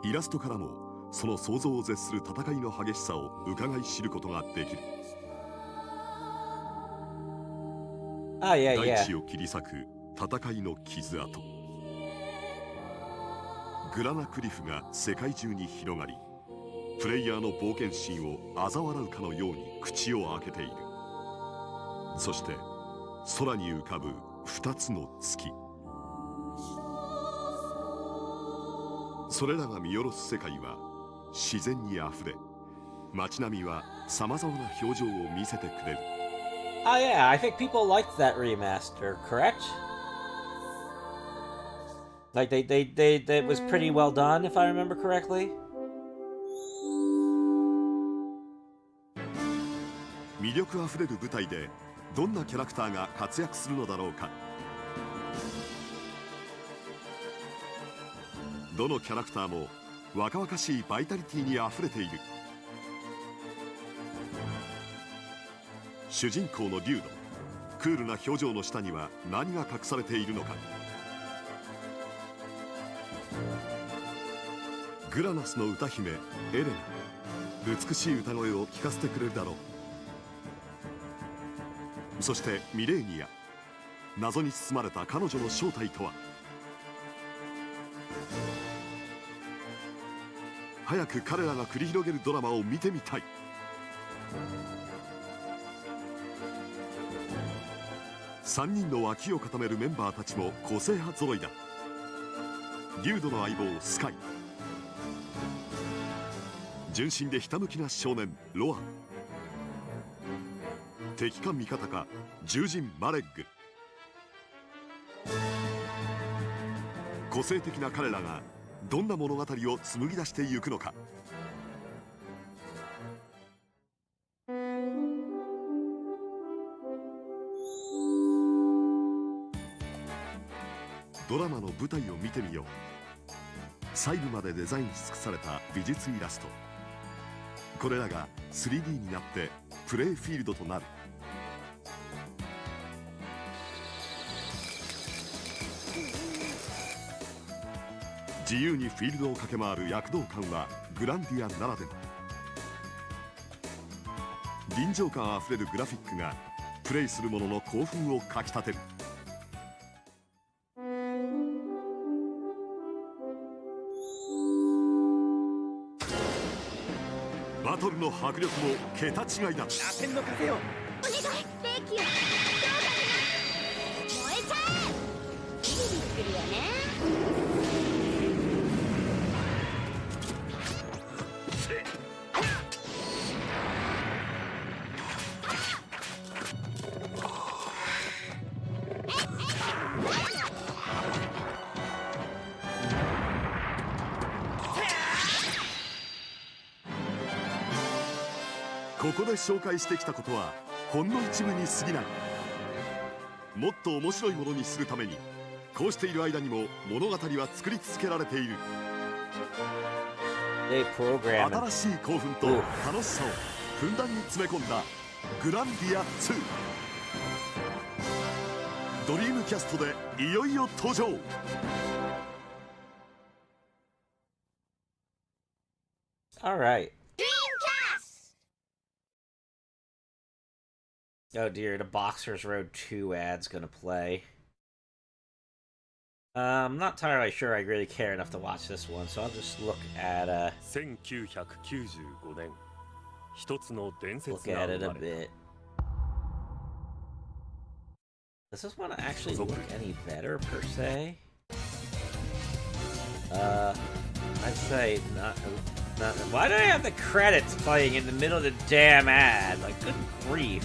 イラストからもその想像を絶する戦いの激しさを伺い知ることができる。Oh, yeah, 大 yeah. 地を切り裂く戦いの傷跡。グラナクリフが世界中に広がり、プレイヤーの冒険心を嘲笑うかのように口を開けている。そして空に浮かぶ2つの月。それらが見下ろす世界は自然にあふれ、街並みはさまざまな表情を見せてくれる。Oh, yeah, I think people liked that remaster, correct? Like, it was pretty well done, if I remember correctly. 魅力あふれる舞台でどんなキャラクターが活躍するのだろうか。どのキャラクターも若々しいバイタリティにあふれている。主人公のリュード、クールな表情の下には何が隠されているのか。グラナスの歌姫エレナ、美しい歌声を聞かせてくれるだろう。そしてミレーニア、謎に包まれた彼女の正体とは。早く彼らが繰り広げるドラマを見てみたい。3人の脇を固めるメンバーたちも個性派揃いだ。リュードの相棒スカイ、純真でひたむきな少年ロアン、敵か味方か獣人マレッグ。個性的な彼らがどんな物語を紡ぎ出していくのか。舞台を見てみよう。細部までデザインし尽くされた美術イラスト、これらが 3D になってプレイフィールドとなる。自由にフィールドを駆け回る躍動感はグランディアならでは。臨場感あふれるグラフィックがプレイする者の興奮をかきたてる。バトルの迫力も桁違いだ。螺旋の風よ、お願い、霊気よ、燃えちゃえ。ビリビリくるよね。ここで紹介してきたことはほんの一部に過ぎない。もっと面白いものにするためにこうしている間にも物語は作り続けられている。新しい興奮と楽しさをふんだんに詰め込んだグランディア2、ドリームキャストでいよいよ登場。Alright. Oh dear, the Boxers Road 2 ad's gonna play. I'm not entirely sure I really care enough to watch this one, so I'll just look at 1995年、一つの伝 look 説が at 生 it ま a れ bit. Does this one actually look any better per se? I'd say not. Why do I have the credits playing in the middle of the damn ad? Like, good grief.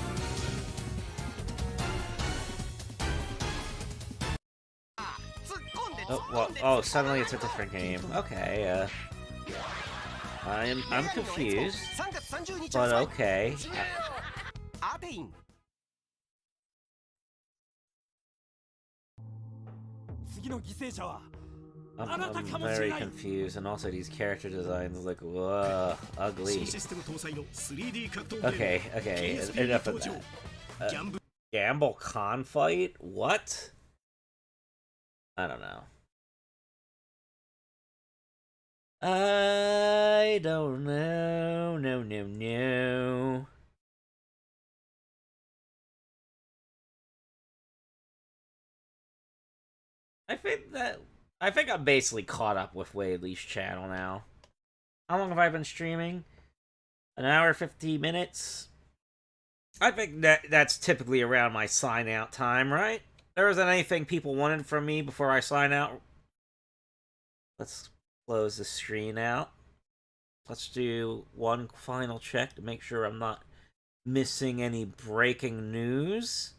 Oh, well, oh, suddenly it's a different game. Okay, I'm confused, but okay. I'm very confused, and also these character designs look ugly. Okay, okay, enough of that. Gamble con fight? What? I don't know. I don't know. No. I think I'm basically caught up with Wadely's channel now. How long have I been streaming? An hour, 50 minutes? I think that's typically around my sign out time, right? There isn't anything people wanted from me before I sign out. Let's close the screen out. Let's do one final check to make sure I'm not missing any breaking news.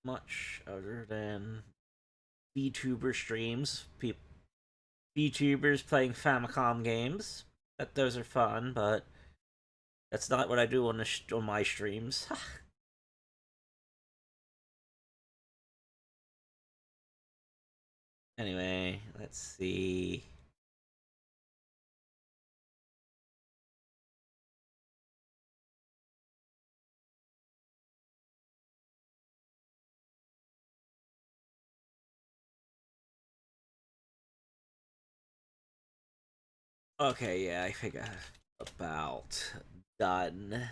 Much other than VTuber streams, VTubers playing Famicom games. Those are fun, but that's not what I do on my streams. Anyway, let's see. Okay, yeah, I think I'm about done.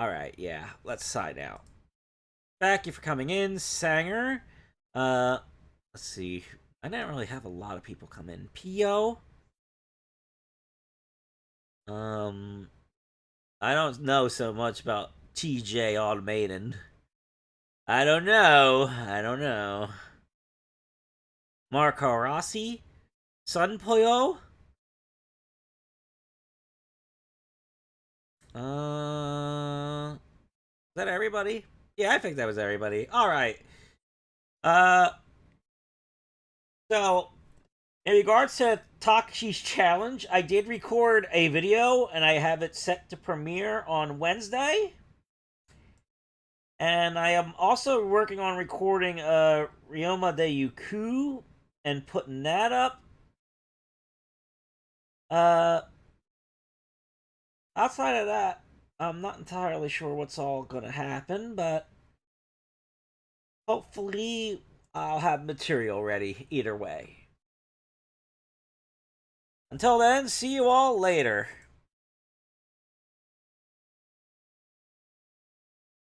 Alright, yeah, let's sign out. Thank you for coming in, Sanger. Let's see. I didn't really have a lot of people come in. Pio? I don't know so much about TJ Automated. I don't know. Marco Rossi? Sunpoyo? Is that everybody? Yeah, I think that was everybody. All right. So in regards to Takashi's challenge, I did record a video and I have it set to premiere on Wednesday. And I am also working on recording Ryoma de Yuku and putting that up. Outside of that, I'm not entirely sure what's all gonna happen, but hopefully I'll have material ready either way. Until then, see you all later.